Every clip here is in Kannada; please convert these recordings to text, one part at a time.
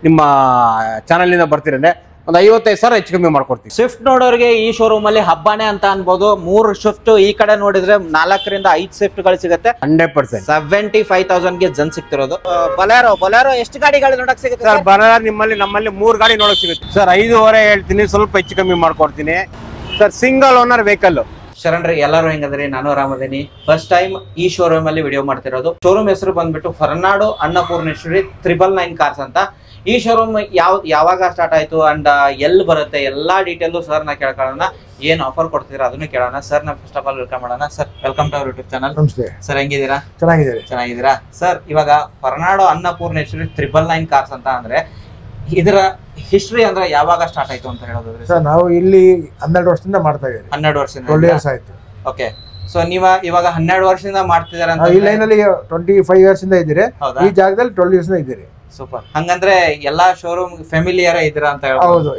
ನಿಮ್ಮ ಚಾನಲ್ ಬರ್ತೀರಂದ್ರೆ ಒಂದು 55,000 ಹೆಚ್ಚು ಕಮ್ಮಿ ಮಾಡ್ಕೊಡ್ತೀವಿ. ಸ್ವಿಫ್ಟ್ ನೋಡೋರಿಗೆ ಈ ಶೋರೂಮ್ ಅಲ್ಲಿ ಹಬ್ಬನೇ ಅಂತ ಅನ್ಬೋದು. 3 ಸ್ವಿಫ್ಟ್ ಈ ಕಡೆ ನೋಡಿದ್ರೆ 4 ರಿಂದ 5 ಸ್ವಿಫ್ಟ್ ಗಳು ಸಿಗುತ್ತೆ. 100% 75,000 ಗೆ ಜನ್ ಸಿಗ್ತಿರೋದು. ಬೊಲೆರೋ ಎಷ್ಟು ಗಾಡಿಗಳು ನೋಡಕ್ ಸಿಗುತ್ತೆ ಸರ್? ಬೊಲೆರೋ ನಮ್ಮಲ್ಲಿ 3 ಗಾಡಿ ನೋಡಕ್ ಸಿಗುತ್ತೆ ಸರ್. 5.5 ಹೇಳ್ತೀನಿ, ಸ್ವಲ್ಪ ಹೆಚ್ಚು ಕಮ್ಮಿ ಮಾಡ್ಕೊಡ್ತೀನಿ ಸರ್. Single owner vehicle. ಶರಣ್ರಿ, ಎಲ್ಲರೂ ಹೆಂಗಂದ್ರಿ? ನಾನು ಆರಾಮದೇನಿ. ಫಸ್ಟ್ ಟೈಮ್ ಈ ಶೋರೂಮ್ ಅಲ್ಲಿ ವಿಡಿಯೋ ಮಾಡ್ತಿರೋದು. ಶೋರೂಮ್ ಹೆಸರು ಬಂದ್ಬಿಟ್ಟು ಹೊರನಾಡು ಅನ್ನಪೂರ್ಣೇಶ್ವರಿ 999 ಕಾರ್ಸ್ ಅಂತ. ಈ ಶೋರೂಮ್ ಯಾವಾಗ ಸ್ಟಾರ್ಟ್ ಆಯ್ತು ಅಂಡ್ ಎಲ್ಲಿ ಬರುತ್ತೆ ಎಲ್ಲಾ ಡೀಟೇಲ್ ಸರ್ ನ ಕೇಳ್ಕೊಳ್ಳೋಣ. ಏನ್ ಆಫರ್ ಕೊಡ್ತೀರಾ ಅದನ್ನು ಕೇಳೋಣ. ಸರ್ ನ ಫಸ್ಟ್ ಆಫ್ ಆಲ್ ವೆಲ್ಕಮ್ ಮಾಡೋಣ. Sir, welcome to our YouTube channel. ನಮಸ್ತೆ ಸರ್, ಹೆಂಗಿದ್ದೀರಾ? ಚೆನ್ನಾಗಿದ್ದೀರಾ ಸರ್, ಇವಾಗ ಹೊರನಾಡು ಅನ್ನಪೂರ್ಣೇಶ್ವರಿ 999 ಕಾರ್ಸ್ ಅಂತ ಅಂದ್ರೆ ಇದರ ಹಿಸ್ಟ್ರಿ ಅಂದ್ರೆ ಯಾವಾಗ ಸ್ಟಾರ್ಟ್ ಆಯ್ತು ಅಂತ ಹೇಳೋದಾದ್ರೆ? ಸರ್, ನಾವು ಇಲ್ಲಿ 12 ವರ್ಷದಿಂದ ಮಾಡ್ತಾ ಇದ್ದೀವಿ. 12 ವರ್ಷದಿಂದ 12 ಇಯರ್ಸ್ ಆಯ್ತು. ಓಕೆ, ಸೊ ನೀವ ಇವಾಗ 12 ವರ್ಷದಿಂದ ಮಾಡ್ತಿದಾರ ಅಂತ? ಈ ಲೈನ್ ಅಲ್ಲಿ 25 ಇಯರ್ಸ್ ಇಂದ ಇದ್ದೀರಿ. ಈ ಜಾಗದಲ್ಲಿ 12 ಇಯರ್ಸ್ ಇಂದ ಇದ್ದೀರಿ. ಸೂಪರ್. ಹಂಗಂದ್ರೆ ಎಲ್ಲಾ ಶೋರೂಮ್ ಫ್ಯಾಮಿಲಿಯರ ಇದ್ದೀರಾ ಅಂತ ಹೇಳ್ಬೋದು. ಹೌದು,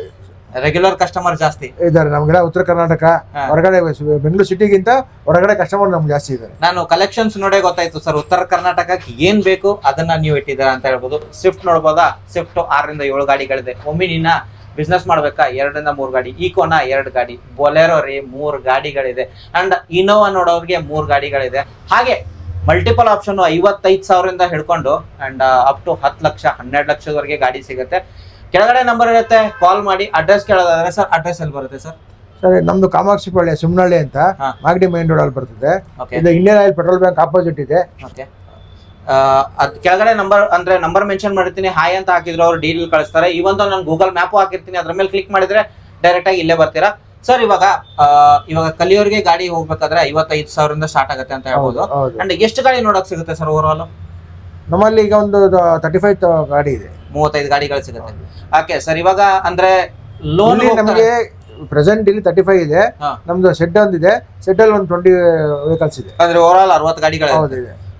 ರೆಗ್ಯುಲರ್ ಕಸ್ಟಮರ್ ಜಾಸ್ತಿ ಇದ್ದಾರೆ ನಮ್ಗೆಲ್ಲ. ಉತ್ತರ ಕರ್ನಾಟಕ ಹೊರಗಡೆ ಬೆಂಗಳೂರು ಸಿಟಿಗಿಂತ ಹೊರಗಡೆ ಕಸ್ಟಮರ್ ನಮ್ಗೆ ಜಾಸ್ತಿ ಇದ್ದಾರೆ. ನಾನು ಕಲೆಕ್ಷನ್ಸ್ ನೋಡೇ ಗೊತ್ತಾಯ್ತು ಸರ್, ಉತ್ತರ ಕರ್ನಾಟಕಕ್ಕೆ ಏನ್ ಬೇಕು ಅದನ್ನ ನೀವು ಇಟ್ಟಿದ್ದೀರಾ ಅಂತ ಹೇಳ್ಬೋದು. ಸ್ವಿಫ್ಟ್ ನೋಡ್ಬೋದಾ? ಸ್ವಿಫ್ಟ್ 6 ರಿಂದ 7 ಗಾಡಿಗಳಿದೆ. ಒಮ್ಮಿನಿನ ಬಿಸ್ನೆಸ್ ಮಾಡ್ಬೇಕಾ? 2 ರಿಂದ 3 ಗಾಡಿ. ಈಕೋನ 2 ಗಾಡಿ. ಬೊಲೆರೋ ರೀ 3 ಗಾಡಿಗಳಿದೆ. And Innova ನೋಡೋರಿಗೆ 3 ಗಾಡಿಗಳಿದೆ. ಹಾಗೆ ಮಲ್ಟಿಪಲ್ ಆಪ್ಷನ್ 55,000 ಇಂದ ಹಿಡ್ಕೊಂಡು ಅಂಡ್ ಅಪ್ ಟು 10 ಲಕ್ಷ 12 ಲಕ್ಷದವರೆಗೆ ಗಾಡಿ ಸಿಗುತ್ತೆ. ಕೆಳಗಡೆ ನಂಬರ್ ಇರುತ್ತೆ, ಕಾಲ್ ಮಾಡಿ. ಅಡ್ರೆಸ್ ಕೇಳೋದಾದ್ರೆ ಸರ್, ಅಡ್ರೆಸ್ ಎಲ್ಲಿ ಬರುತ್ತೆ ಸರ್? ಸರ್, ನಮ್ದು ಕಾಮಾಕ್ಷಿಪಾಳ್ಯ ಸುಮ್ನಹಳ್ಳಿ ಅಂತ ಮಾಗಡಿ ಮೇನ್ ರೋಡ್ ಅಲ್ಲಿ ಬರ್ತದೆ. ಇದು Indian oil petrol bank opposite ಇದೆ. ಓಕೆ, ಅದ್ ಕೆಳಗಡೆ ನಂಬರ್ ಮೆನ್ಷನ್ ಮಾಡಿರ್ತೀನಿ. ಹಾಯ್ ಅಂತ ಹಾಕಿದ್ರು ಅವ್ರು ಡೀಲ್ ಕಳಿಸ್ತಾರೆ. ಇವೊಂದು ನಾನು ಗೂಗಲ್ ಮ್ಯಾಪ್ ಹಾಕಿರ್ತೀನಿ, ಅದ್ರ ಮೇಲೆ ಕ್ಲಿಕ್ ಮಾಡಿದ್ರೆ ಡೈರೆಕ್ಟ್ ಆಗಿ ಇಲ್ಲೇ ಬರ್ತೀರಾ. ಸರ್, ಇವಾಗ ಕಲಿಯೋರ್ಗೆ ಗಾಡಿ ಹೋಗ್ಬೇಕಾದ್ರೆ 55,000 ಇಂದ ಸ್ಟಾರ್ಟ್ ಆಗುತ್ತೆ ಅಂತ ಹೇಳ್ಬೋದು. ಅಂಡ್ ಎಷ್ಟು ಗಾಡಿ ನೋಡಕ್ ಸಿಗುತ್ತೆ ಸರ್ ಓವರ್ ಆಲ್? ನಮ್ಮಲ್ಲಿ ಈಗ ಒಂದು 35 ಗಾಡಿ ಇದೆ. 35 ಗಾಡಿಗಳು ಸಿಗುತ್ತೆ. ಓಕೆ ಸರ್, ಇವಾಗ ಅಂದ್ರೆ ಲೋನ್ ನಮಗೆ ಪ್ರೆಸೆಂಟ್ ಇಲ್ಲಿ 35 ಇದೆ. ನಮ್ದು ಶೆಡ್ ಒಂದಿದೆ. ಶೆಡ್ ಅಲ್ಲಿ ಒಂದು 20 ವೆಹಿಕಲ್ಸ್ ಇದೆ. ಅಂದ್ರೆ ಓವರ್ ಆಲ್ 60 ಗಾಡಿಗಳು.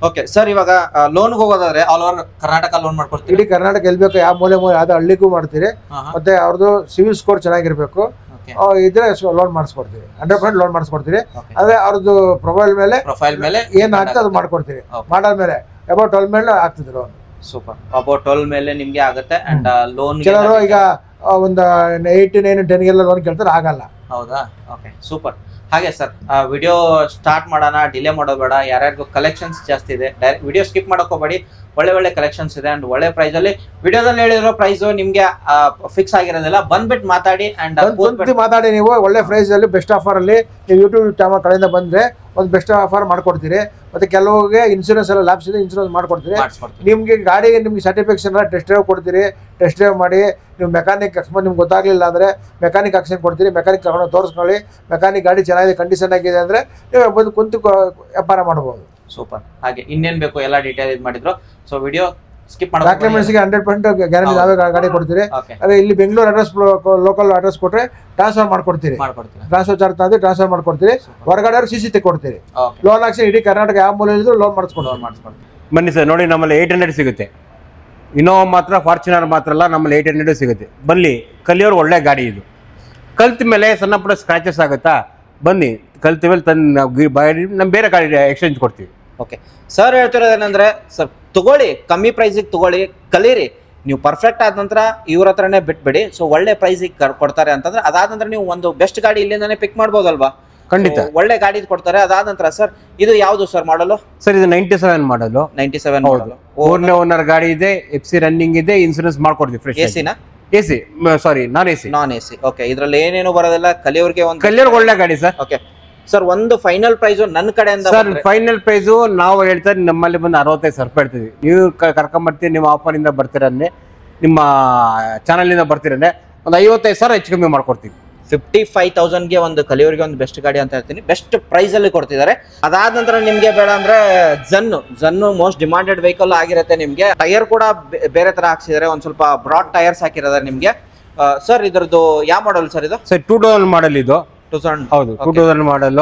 ಓಕೆ ಸರ್, ಇವಾಗ ಲೋನ್ ಹೋಗೋದಾದ್ರೆ ಆಲ್ ಓವರ್ ಕರ್ನಾಟಕ ಲೋನ್ ಮಾಡ್ಕೊಡ್ತೀವಿ. ಇಡೀ ಕರ್ನಾಟಕ ಎಲ್ಲಿ ಬೇಕು, ಯಾವ ಮೂಲೆ ಯಾವ್ದು ಹಳ್ಳಿಗೂ ಮಾಡ್ತೀರಿ. ಮತ್ತೆ ಅವ್ರದ್ದು ಸಿವಿಲ್ ಸ್ಕೋರ್ ಚೆನ್ನಾಗಿರ್ಬೇಕು ಇದ್ರೆ ಲೋನ್ ಮಾಡಿಸ್ಕೊಡ್ತೀವಿ. 100% ಲೋನ್ ಮಾಡಿಸ್ಕೊಡ್ತೀವಿ. ಆದ್ರೆ ಅವ್ರದ್ದು ಪ್ರೊಫೈಲ್ ಮೇಲೆ ಏನ್ ಆಗ್ತದೆ ಅದು ಮಾಡ್ಕೊಡ್ತೀವಿ. ಮಾಡಾದ್ಮೇಲೆ ಅಬೌಟ್ 12 ಮೇಲೆ ಆಗ್ತದೆ ಲೋನ್. ಸೂಪರ್. ಅಬೌಟ್ 12 ಮೇಲೆ ನಿಮ್ಗೆ ಆಗುತ್ತೆ. ಅಂಡ್ ಲೋನ್ ಕೆಲವರು ಈಗ ಒಂದು 8, 9, 10 ಗೆಲ್ಲ ಲೋನ್ ಕೇಳ್ತಾರೆ, ಆಗಲ್ಲ. ಹೌದಾ? Okay, super. ಹಾಗೆ ಸರ್, ವಿಡಿಯೋ ಸ್ಟಾರ್ಟ್ ಮಾಡೋಣ, ಡಿಲೇ ಮಾಡೋದು ಬೇಡ. ಯಾರ್ಯಾರಿಗೂ ಕಲೆಕ್ಷನ್ಸ್ ಜಾಸ್ತಿ ಇದೆ, ವಿಡಿಯೋ ಸ್ಕಿಪ್ ಮಾಡೋಕೋಬೇಡಿ. ಒಳ್ಳೆ ಕಲೆಕ್ಷನ್ಸ್ ಇದೆ ಅಂಡ್ ಒಳ್ಳೆ ಪ್ರೈಸ್ ಅಲ್ಲಿ. ವಿಡಿಯೋದಲ್ಲಿ ಹೇಳಿರೋ ಪ್ರೈಸ್ ನಿಮ್ಗೆ ಫಿಕ್ಸ್ ಆಗಿರೋದಿಲ್ಲ. ಬಂದ್ಬಿಟ್ಟು ಮಾತಾಡಿ ಅಂಡ್ ಮಾತಾಡಿ. ನೀವು ಒಳ್ಳೆ ಪ್ರೈಸ್ ಅಲ್ಲಿ ಬೆಸ್ಟ್ ಆಫರ್ ಅಲ್ಲಿ ನೀವು ಯೂಟ್ಯೂಬ್ ಚಾನಲ್ ಕಡೆಯಿಂದ ಬಂದ್ರೆ ಒಂದು ಬೆಸ್ಟ್ ಆಫರ್ ಮಾಡ್ಕೊಡ್ತೀರಿ. ಮತ್ತೆ ಕೆಲವರಿಗೆ ಇನ್ಶೂರೆನ್ಸ್ ಎಲ್ಲ ಲ್ಯಾಬ್ಸ್ ಇದೆ, ಇನ್ಶೂರೆನ್ಸ್ ಮಾಡ್ಕೊಡ್ತೀರಿ. ನಿಮ್ಗೆ ಗಾಡಿಗೆ ನಿಮ್ಗೆ ಸರ್ಟಿಫಿಕೇಶನ್ ಎಲ್ಲ ಟೆಸ್ಟ್ ಡ್ರೈವ್ ಕೊಡ್ತೀರಿ. ಟೆಸ್ಟ್ ಡ್ರೈವ್ ಮಾಡಿ ನೀವು ಮೆಕ್ಯಾನಿಕ್ ಅಕಸ್ಮಾತ್ ನಿಮ್ಗೆ ಗೊತ್ತಾಗ್ಲಿಲ್ಲ ಅಂದ್ರೆ ಮೆಕ್ಯಾನಿಕ್ ಆಕ್ಷನ್ ಕೊಡ್ತೀರಿ. ಮೆಕ್ಯಾನಿಕ್ ಕರ್ಕೊಂಡು ತೋರಿಸ್ಕೊಳ್ಳಿ. ಮೆಕ್ಯಾನಿಕ್ ಗಾಡಿ ಚೆನ್ನಾಗಿದೆ, ಕಂಡೀಷನ್ ಆಗಿದೆ ಅಂದ್ರೆ ನೀವು ಬಂದು ಕುಂತು ವ್ಯಾಪಾರ ಮಾಡಬಹುದು. ಸೂಪರ್. ಹಾಗೆ ಇನ್ನೇನ್ ಬೇಕು ಎಲ್ಲ ಡೀಟೇಲ್ ಇದು ಮಾಡಿದ್ರು. ಸೊ ವಿಡಿಯೋ ಸ್ಕಿಪ್ ಮಾಡಿ. ಡಾಕ್ಯುಮೆಂಟ್ಸ್ಗೆ 100% ಗ್ಯಾರಂಟಿ ನಾವೇ ಗಾಡಿ ಕೊಡ್ತೀರಿ. ಅದೇ ಇಲ್ಲಿ ಬೆಂಗಳೂರು ಅಡ್ರೆಸ್, ಲೋಕಲ್ ಅಡ್ರೆಸ್ ಕೊಟ್ರೆ ಟ್ರಾನ್ಸ್ಫರ್ ಮಾಡ್ಕೊಡ್ತೀರಿ. ಟ್ರಾನ್ಸ್ಫರ್ ಚಾರ್ಜ್ ತಂದು ಟ್ರಾನ್ಸ್ಫರ್ ಮಾಡ್ಕೊಡ್ತೀರಿ. ಹೊರಗಡೆ CC ತೆಕ್ಕೊಡ್ತೀರಿ. ಲೋನ್ ಹಾಕ್ಸಿ ಇಡೀ ಕರ್ನಾಟಕ ಯಾವ ಮೂಲೆ ಇದ್ರು ಲೋನ್ ಮಾಡಿಸ್ಕೊಡ್ತೀವಿ. ಬನ್ನಿ ಸರ್, ನೋಡಿ ನಮ್ಮಲ್ಲಿ 800 ಸಿಗುತ್ತೆ. ಇನೋವಾ ಮಾತ್ರ, ಫಾರ್ಚುನರ್ ಮಾತ್ರ ಅಲ್ಲ, ನಮ್ಮಲ್ಲಿ 800 ಸಿಗುತ್ತೆ. ಬನ್ನಿ, ಕಲಿಯೋರು ಒಳ್ಳೆ ಗಾಡಿ ಇದು. ಕಲ್ತ ಮೇಲೆ ಸಣ್ಣ ಪುಟ್ಟ ಸ್ಕ್ರಾಚಸ್ ಆಗುತ್ತಾ? ಬನ್ನಿ, ಕಲ್ತ ಮೇಲೆ ನಮ್ಮ ಬೇರೆ ಗಾಡಿ ಎಕ್ಸ್ಚೇಂಜ್ ಕೊಡ್ತೀವಿ. ಓಕೆ ಸರ್, ಹೇಳ್ತಿರೋದೇನಂದ್ರೆ ಸರ್, ತಗೊಳ್ಳಿ, ಕಮ್ಮಿ ಪ್ರೈಸಿಗೆ ತಗೊಳ್ಳಿ, ಕಲೀರಿ. ನೀವು ಪರ್ಫೆಕ್ಟ್ ಆದ ನಂತರ ಇವ್ರ ಹತ್ರನೇ ಬಿಟ್ಬಿಡಿ. ಸೊ ಒಳ್ಳೆ ಪ್ರೈಸಿಗೆ ಕೊಡ್ತಾರೆ ಅಂತಂದ್ರೆ ಅದಾದ ನಂತರ ನೀವು ಒಂದು ಬೆಸ್ಟ್ ಗಾಡಿ ಇಲ್ಲಿಂದಾನೆ ಪಿಕ್ ಮಾಡ್ಬೋದಲ್ವಾ? ಖಂಡಿತ ಒಳ್ಳೆ ಗಾಡಿ ಕೊಡ್ತಾರೆ. ಅದಾದ ನಂತರ ಸರ್, ಇದು ಯಾವ್ದು ಸರ್ ಮಾಡಲು? ಸರ್, ಇದು 97 ಮಾಡಲು. 97 ಮಾಡಲು. ಓರ್ನೇ ಓನರ್ ಗಾಡಿ ಇದೆ, FC ರನ್ನಿಂಗ್ ಇದೆ, ಇನ್ಸೂರೆನ್ಸ್ ಮಾಡ್ಕೊಡ್ತೀವಿ. ಫ್ರೆಶ್ AC ಸಾರಿ ನಾನ್ AC. ಓಕೆ, ಇದ್ರಲ್ಲಿ ಏನೇನು ಬರೋದಿಲ್ಲ. ಕಲಿಯೋರ್ಗೆ ಒಳ್ಳೆ ಗಾಡಿ ಸರ್. ಓಕೆ ಸರ್, ಒಂದು ಫೈನಲ್ ಪ್ರೈಸ್ ನನ್ನ ಕಡೆಯಿಂದ ಸರ್, ಫೈನಲ್ ಪ್ರೈಸ್ ನಾವು ಹೇಳ್ತಾರೆ ನಮ್ಮಲ್ಲಿ ಬಂದು 65,000 ಹೇಳ್ತೀವಿ. ನೀವು ಕರ್ಕೊಂಡ್ಬರ್ತೀರಿ, ನಿಮ್ಮ ಆಫರ್ ಇಂದ ಬರ್ತೀರಂದ್ರೆ, ನಿಮ್ಮ ಚಾನಲ್ ಇಂದ ಬರ್ತೀರಂದ್ರೆ ಒಂದು 55,000 ಹೆಚ್ಚು ಕಮ್ಮಿ ಮಾಡ್ಕೊಡ್ತೀವಿ. 55,000ಗೆ ಒಂದು ಕಲಿಯೋರಿಗೆ ಒಂದು ಬೆಸ್ಟ್ ಗಾಡಿ ಅಂತ ಹೇಳ್ತೀನಿ. ಬೆಸ್ಟ್ ಪ್ರೈಸ್ ಅಲ್ಲಿ ಕೊಡ್ತಿದ್ದಾರೆ. ಅದಾದ ನಂತರ ನಿಮ್ಗೆ ಬೇಡ ಅಂದ್ರೆ ಜನ್ನು ಮೋಸ್ಟ್ ಡಿಮಾಂಡೆಡ್ ವೆಹಿಕಲ್ ಆಗಿರುತ್ತೆ. ನಿಮ್ಗೆ ಟೈರ್ ಕೂಡ ಬೇರೆ ತರ ಹಾಕ್ಸಿದ್ದಾರೆ. ಒಂದ್ ಸ್ವಲ್ಪ ಬ್ರಾಡ್ ಟೈರ್ಸ್ ಹಾಕಿರೋದಾರೆ ನಿಮ್ಗೆ. ಸರ್, ಇದ್ರದ್ದು ಯಾವ ಮಾಡಲ್ ಸರ್ ಇದು? ಸರ್, 2000 ಮಾಡಲ್ ಇದು. 2000. ಹೌದು, 2000 ಮಾಡಲ್.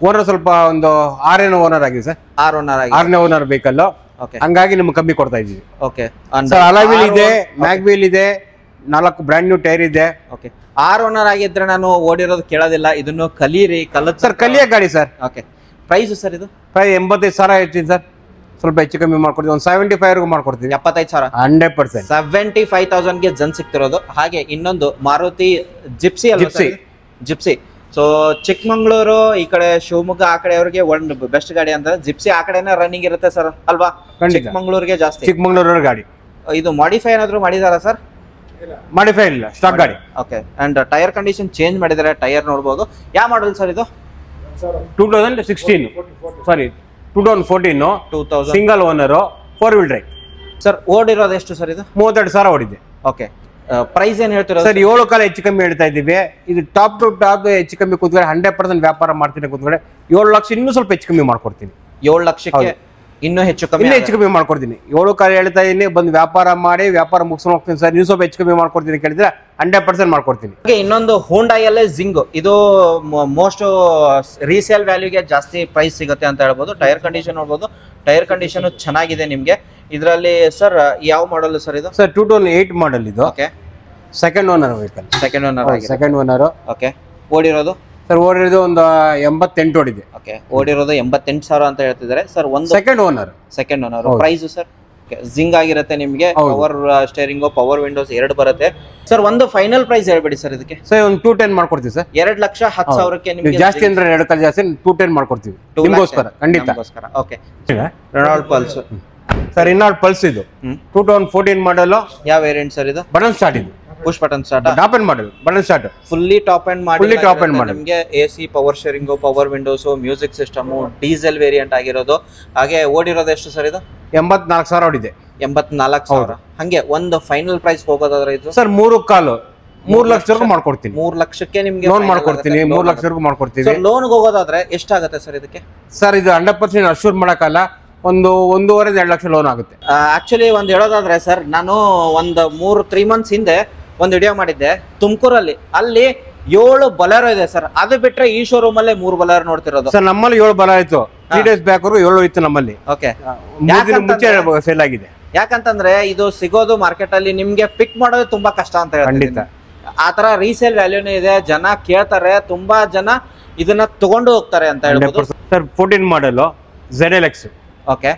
ಓನರ್ ಸ್ವಲ್ಪ ಒಂದು 6ನೇ ಓನರ್ ಆಗಿದೆ ಸರ್. 6ನೇ ಓನರ್ ವೆಹಿಕಲ್. ಹಂಗಾಗಿ ನಿಮ್ಗೆ ಕಮ್ಮಿ ಕೊಡ್ತಾ ಇದೀವಿ. ಓಕೆ, ಅಲಾವಿಲ್ ಇದೆ, ಮ್ಯಾಗ್ವೀಲ್ ಇದೆ, 4 ಬ್ರ್ಯಾಂಡ್ ನ್ಯೂ ಟೈರ್ ಇದೆ. ಓಕೆ, 6 ಓನರ್ ಆಗಿದ್ರೆ ನಾನು ಓಡಿರೋದು ಕೇಳೋದಿಲ್ಲ. ಇದನ್ನು ಕಲೀರಿ. ಸರ್, ಕಲಿಯ ಗಾಡಿ ಸರ್. ಓಕೆ, ಪ್ರೈಸ್ ಸರ್ ಇದು? ಪ್ರೈಸ್ 85,000 ಹೇಳ್ತೀನಿ ಸರ್. ಸ್ವಲ್ಪ ಹೆಚ್ಚು ಕಮ್ಮಿ ಮಾಡ್ಕೊಡ್ತೀವಿ, ಒಂದು 75 ಮಾಡ್ಕೊಡ್ತೀವಿ. 75,000 100%. 75,000 ಗೆ ಜನ್ ಸಿಗ್ತಿರೋದು. ಹಾಗೆ ಇನ್ನೊಂದು Maruti gypsy gypsy. So Chikmagalur ಈ ಕಡೆ ಶಿವಮೊಗ್ಗ ಆ ಕಡೆ ಅವ್ರಿಗೆ ಒಂದು ಬೆಸ್ಟ್ ಗಾಡಿ ಅಂತ ಜಿಪ್ಸಿ ಆ ಕಡೆನೇ ರನ್ನಿಂಗ್ ಇರುತ್ತೆ ಸರ್ ಅಲ್ವಾ? ಚಿಕ್ಕಮಂಗ್ಳೂರ್ಗೆ ಜಾಸ್ತಿ. ಚಿಕ್ಕಮಂಗ್ಳೂರ್ ಗಾಡಿ ಇದು ಮಾಡಿಫೈ ಏನಾದ್ರು ಮಾಡಿದಾರಾ ಸರ್? ಮಾಡಿಫೈ ಇಲ್ಲ, ಸ್ಟಾಕ್ ಗಾಡಿ. Okay. And tyre condition change ಮಾಡಿದ್ದಾರೆ, ಟೈರ್ ನೋಡಬಹುದು. ಯಾವ ಮಾಡಲ್ ಸರ್ ಇದು? 2016 sorry 2014 single owner 4 wheel drive. Sir ಓಡಿರೋದು ಎಷ್ಟು ಸರ್ ಇದು? 32,000 ಓಡಿದೆ. ಓಕೆ. ಪ್ರೈಸ್ ಏನ್ ಹೇಳ್ತೀರಾ ಸರ್? 7 ಕಾಲ ಹೆಚ್ಚು ಕಮ್ಮಿ ಹೇಳ್ತಾ ಇದ್ದೀವಿ. ಇದು ಟಾಪ್ ಟು ಟಾಪ್ ಹೆಚ್ಚು ಕಮ್ಮಿ ಕೂತ್ಕೊಂಡೆ 100% ವ್ಯಾಪಾರ ಮಾಡ್ತೀನಿ ಕೂತ್ಕೊಂಡೆ 7 ಲಕ್ಷ ಇನ್ನೂ ಸ್ವಲ್ಪ ಹೆಚ್ಚು ಕಮ್ಮಿ ಮಾಡ್ಕೊಡ್ತೀನಿ. 7 ಲಕ್ಷಕ್ಕೆ ಇನ್ನೂ ಹೆಚ್ಚು ಕಮ್ಮಿ ಮಾಡ್ಕೊಡ್ತೀನಿ. 7 ಕಾಲ ಹೇಳ್ತಾ ಇದೀನಿ, ಬಂದು ವ್ಯಾಪಾರ ಮಾಡಿ ವ್ಯಾಪಾರ ಮುಗಿಸ್ಕೊಂಡು ಹೋಗ್ತೀನಿ ಸರ್, ಇನ್ನೂ ಸ್ವಲ್ಪ ಹೆಚ್ಚು ಕಮ್ಮಿ ಮಾಡ್ಕೊಡ್ತೀನಿ ಕೇಳಿದ್ರೆ 100% ಮಾಡ್ಕೊಡ್ತೀನಿ. ಇನ್ನೊಂದು ಹೋಂಡಾಯಲ್ಲೇ ಜಿಂಗ್, ಇದು ಮೋಸ್ಟ್ ರೀಸೇಲ್ ವ್ಯಾಲ್ಯೂಗೆ ಜಾಸ್ತಿ ಪ್ರೈಸ್ ಸಿಗುತ್ತೆ ಅಂತ ಹೇಳ್ಬೋದು. ಟೈರ್ ಕಂಡೀಷನ್ ನೋಡ್ಬೋದು, ಟೈರ್ ಕಂಡೀಷನ್ ಚೆನ್ನಾಗಿದೆ ನಿಮ್ಗೆ ಇದರಲ್ಲಿ. ಸರ್ ಯಾವ ಮಾಡಲ್ ಸರ್ ಇದು? ಸರ್ 2008 ಮಾಡಲ್ ಇದು. Okay. Second owner vehicle. Second owner. Okay. ಓಡಿರೋದು ಸರ್? ಓಡಿರೋದು ಒಂದು 88 ಓಡಿದೆ. ಓಕೆ. ಓಡಿರೋದು 88,000 ಅಂತ ಹೇಳ್ತಿದ್ದಾರೆ ಸರ್. ಒಂದು ಸೆಕೆಂಡ್ ಓನರ್. ಪ್ರೈಸ್ ಸರ್ ಜಿಂಗ್ ಆಗಿರುತ್ತೆ ನಿಮ್ಗೆ, ಪವರ್ ಸ್ಟೇರಿಂಗ್ ಪವರ್ ವಿಂಡೋಸ್ 2 ಬರುತ್ತೆ ಸರ್. ಒಂದು ಫೈನಲ್ ಪ್ರೈಸ್ ಹೇಳ್ಬೇಡಿ ಸರ್ ಇದಕ್ಕೆ. ಸರ್ ಒಂದು 210 ಮಾಡ್ಕೊಡ್ತೀವಿ ಸರ್. 2,10,000ಕ್ಕೆ ನಿಮ್ಗೆ ಜಾಸ್ತಿ ಅಂದ್ರೆ 2 ಕಾಲ ಜಾಸ್ತಿ 210 ಮಾಡ್ಕೊಡ್ತೀವಿ ನಿಮಗೋಸ್ಕರ, ಖಂಡಿತ. Okay. Renault Pulse sir. Renault Pulse ಇದು 2014 ಮಾಡಲ್. ಯಾವ ವೇರಿಯಂಟ್ ಸರ್ ಇದು? ಬಟನ್ ಸ್ಟಾರ್ಟ್ ಇದು. Push button start. Top end model, button start. Fully top end ಮಾಡಿ ನಿಮಗೆ AC, power steering, power windows, music system, diesel variant ಆಗಿರೋದು. ಹಾಗೆ ಓಡಿರೋದು ಎಷ್ಟು ಸರ್ ಇದು? 84,000 ಓಡಿದೆ. 84,000. ಹಂಗೆ ಒಂದು ಫೈನಲ್ ಪ್ರೈಸ್ ಹೋಗೋದಾದ್ರೆ ಇದು ಸರ್ 3 ಕಾಲು 3 ಲಕ್ಷವರೆಗೂ ಮಾಡ್ಕೊಡ್ತೀನಿ. 3 ಲಕ್ಷಕ್ಕೆ ನಿಮ್ಗೆ ಲೋನ್ ಮಾಡ್ಕೊಡ್ತೀನಿ. 3 ಲಕ್ಷವರೆಗೂ ಮಾಡ್ಕೊಡ್ತೀವಿ. ಲೋನ್ಗೆ ಹೋಗೋದಾದ್ರೆ ಎಷ್ಟಾಗುತ್ತೆ ಸರ್ ಇದಕ್ಕೆ? ಸರ್ ಇದು 100% ಅಶ್ಯೂರ್ ಮಾಡಕ್ಕಲ್ಲ, 1.5-2 ಲಕ್ಷ ಲೋನ್ ಆಗುತ್ತೆ. ಆಕ್ಚುಲಿ ಒಂದ್ ಹೇಳೋದಾದ್ರೆ ಸರ್, ನಾನು ಒಂದು 3 ಮಂತ್ಸ್ ಹಿಂದೆ ಒಂದು ವಿಡಿಯೋ ಮಾಡಿದ್ದೆ ತುಮಕೂರಲ್ಲಿ. ಅಲ್ಲಿ 7 ಬೊಲೆರೋ ಇದೆ ಸರ್. ಅದು ಬಿಟ್ರೆ ಈ ಶೋರೂಮ್ ಅಲ್ಲೇ 3 ಬೊಲೆರೋ ನೋಡ್ತಿರೋದು ಸರ್. ನಮ್ಮಲ್ಲಿ 7 ಬಲ ಆಯ್ತು. 3 ಡೇಸ್ ಬ್ಯಾಕ್ 7 ಇತ್ತು ನಮ್ಮಲ್ಲಿ. ಓಕೆ. ಮುಂಚೆ ಸೇಲ್ ಆಗಿದೆ. ಯಾಕಂತಂದ್ರೆ ಇದು ಸಿಗೋದು ಮಾರ್ಕೆಟ್ ಅಲ್ಲಿ ನಿಮ್ಗೆ ಪಿಕ್ ಮಾಡೋದು ತುಂಬಾ ಕಷ್ಟ ಅಂತ ಹೇಳ್ತೀನಿ. ಆತರ ರೀಸೇಲ್ ವ್ಯಾಲ್ಯೂನೇ ಇದೆ, ಜನ ಕೇಳ್ತಾರೆ, ತುಂಬಾ ಜನ ಇದನ್ನ ತಗೊಂಡು ಹೋಗ್ತಾರೆ ಅಂತ ಹೇಳ್ಬೋದು ಸರ್. 14 ಮಾಡಲ್ ZLX. ಓಕೆ.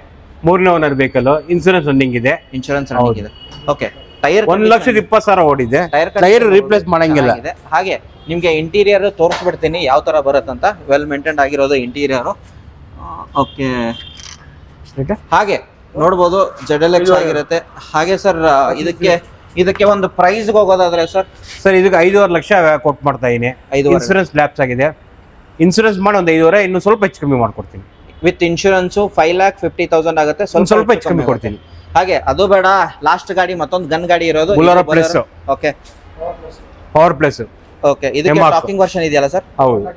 3ನೇ ಓನರ್ ವೆಹಿಕಲ್. ಇನ್ಸೂರೆನ್ಸ್ ರನ್ನಿಂಗ್ ಇದೆ. ಓಕೆ. ಟೈರ್ 1,20,000 ಓಡಿದೆ. ಟೈರ್ ರೀಪ್ಲೇಸ್ ಮಾಡಂಗಿಲ್ಲ. ಹಾಗೆ ನಿಮ್ಗೆ ಇಂಟೀರಿಯರ್ ತೋರಿಸ್ಬಿಡ್ತೀನಿ ಯಾವ ತರ ಬರುತ್ತಂತ. ವೆಲ್ ಮೇಂಟೈನ್ ಆಗಿರೋದು ಇಂಟೀರಿಯರ್. ಓಕೆ. ಹಾಗೆ ನೋಡ್ಬೋದು ZLX ಆಗಿರುತ್ತೆ. ಹಾಗೆ ಸರ್ ಇದಕ್ಕೆ ಒಂದು ಪ್ರೈಸ್ ಹೋಗೋದಾದ್ರೆ ಸರ್? ಸರ್ ಇದಕ್ಕೆ 5.5 ಲಕ್ಷ ಕೊಟ್ಟು ಮಾಡ್ತಾ ಇದೀನಿ. ಇನ್ಸೂರೆನ್ಸ್ ಲ್ಯಾಪ್ಸ್ ಆಗಿದೆ. ಇನ್ಸೂರೆನ್ಸ್ ಮಾಡಿ ಒಂದು 5.5 ಇನ್ನು ಸ್ವಲ್ಪ ಹೆಚ್ಚು ಕಮ್ಮಿ ಮಾಡ್ಕೊಡ್ತೀನಿ. ವಿತ್ ಇನ್ಶೂರೆನ್ಸ್ 5,50,000 ಆಗುತ್ತೆ. ಸ್ವಲ್ಪ ಹೆಚ್ಚು ಕಮ್ಮಿ ಕೊಡ್ತೀನಿ. ಹಾಗೆ ಅದು ಬೇಡ, ಲಾಸ್ಟ್ ಗಾಡಿ ಮತ್ತೊಂದು ಗನ್ ಗಾಡಿ ಇರೋದು Bolero plus. Okay. Power plus. Okay. ಇದಕ್ಕೆ ಟಾಕಿಂಗ್ ವರ್ಷನ್ ಇದೆಯಲ್ಲ ಸರ್? ಹೌದು,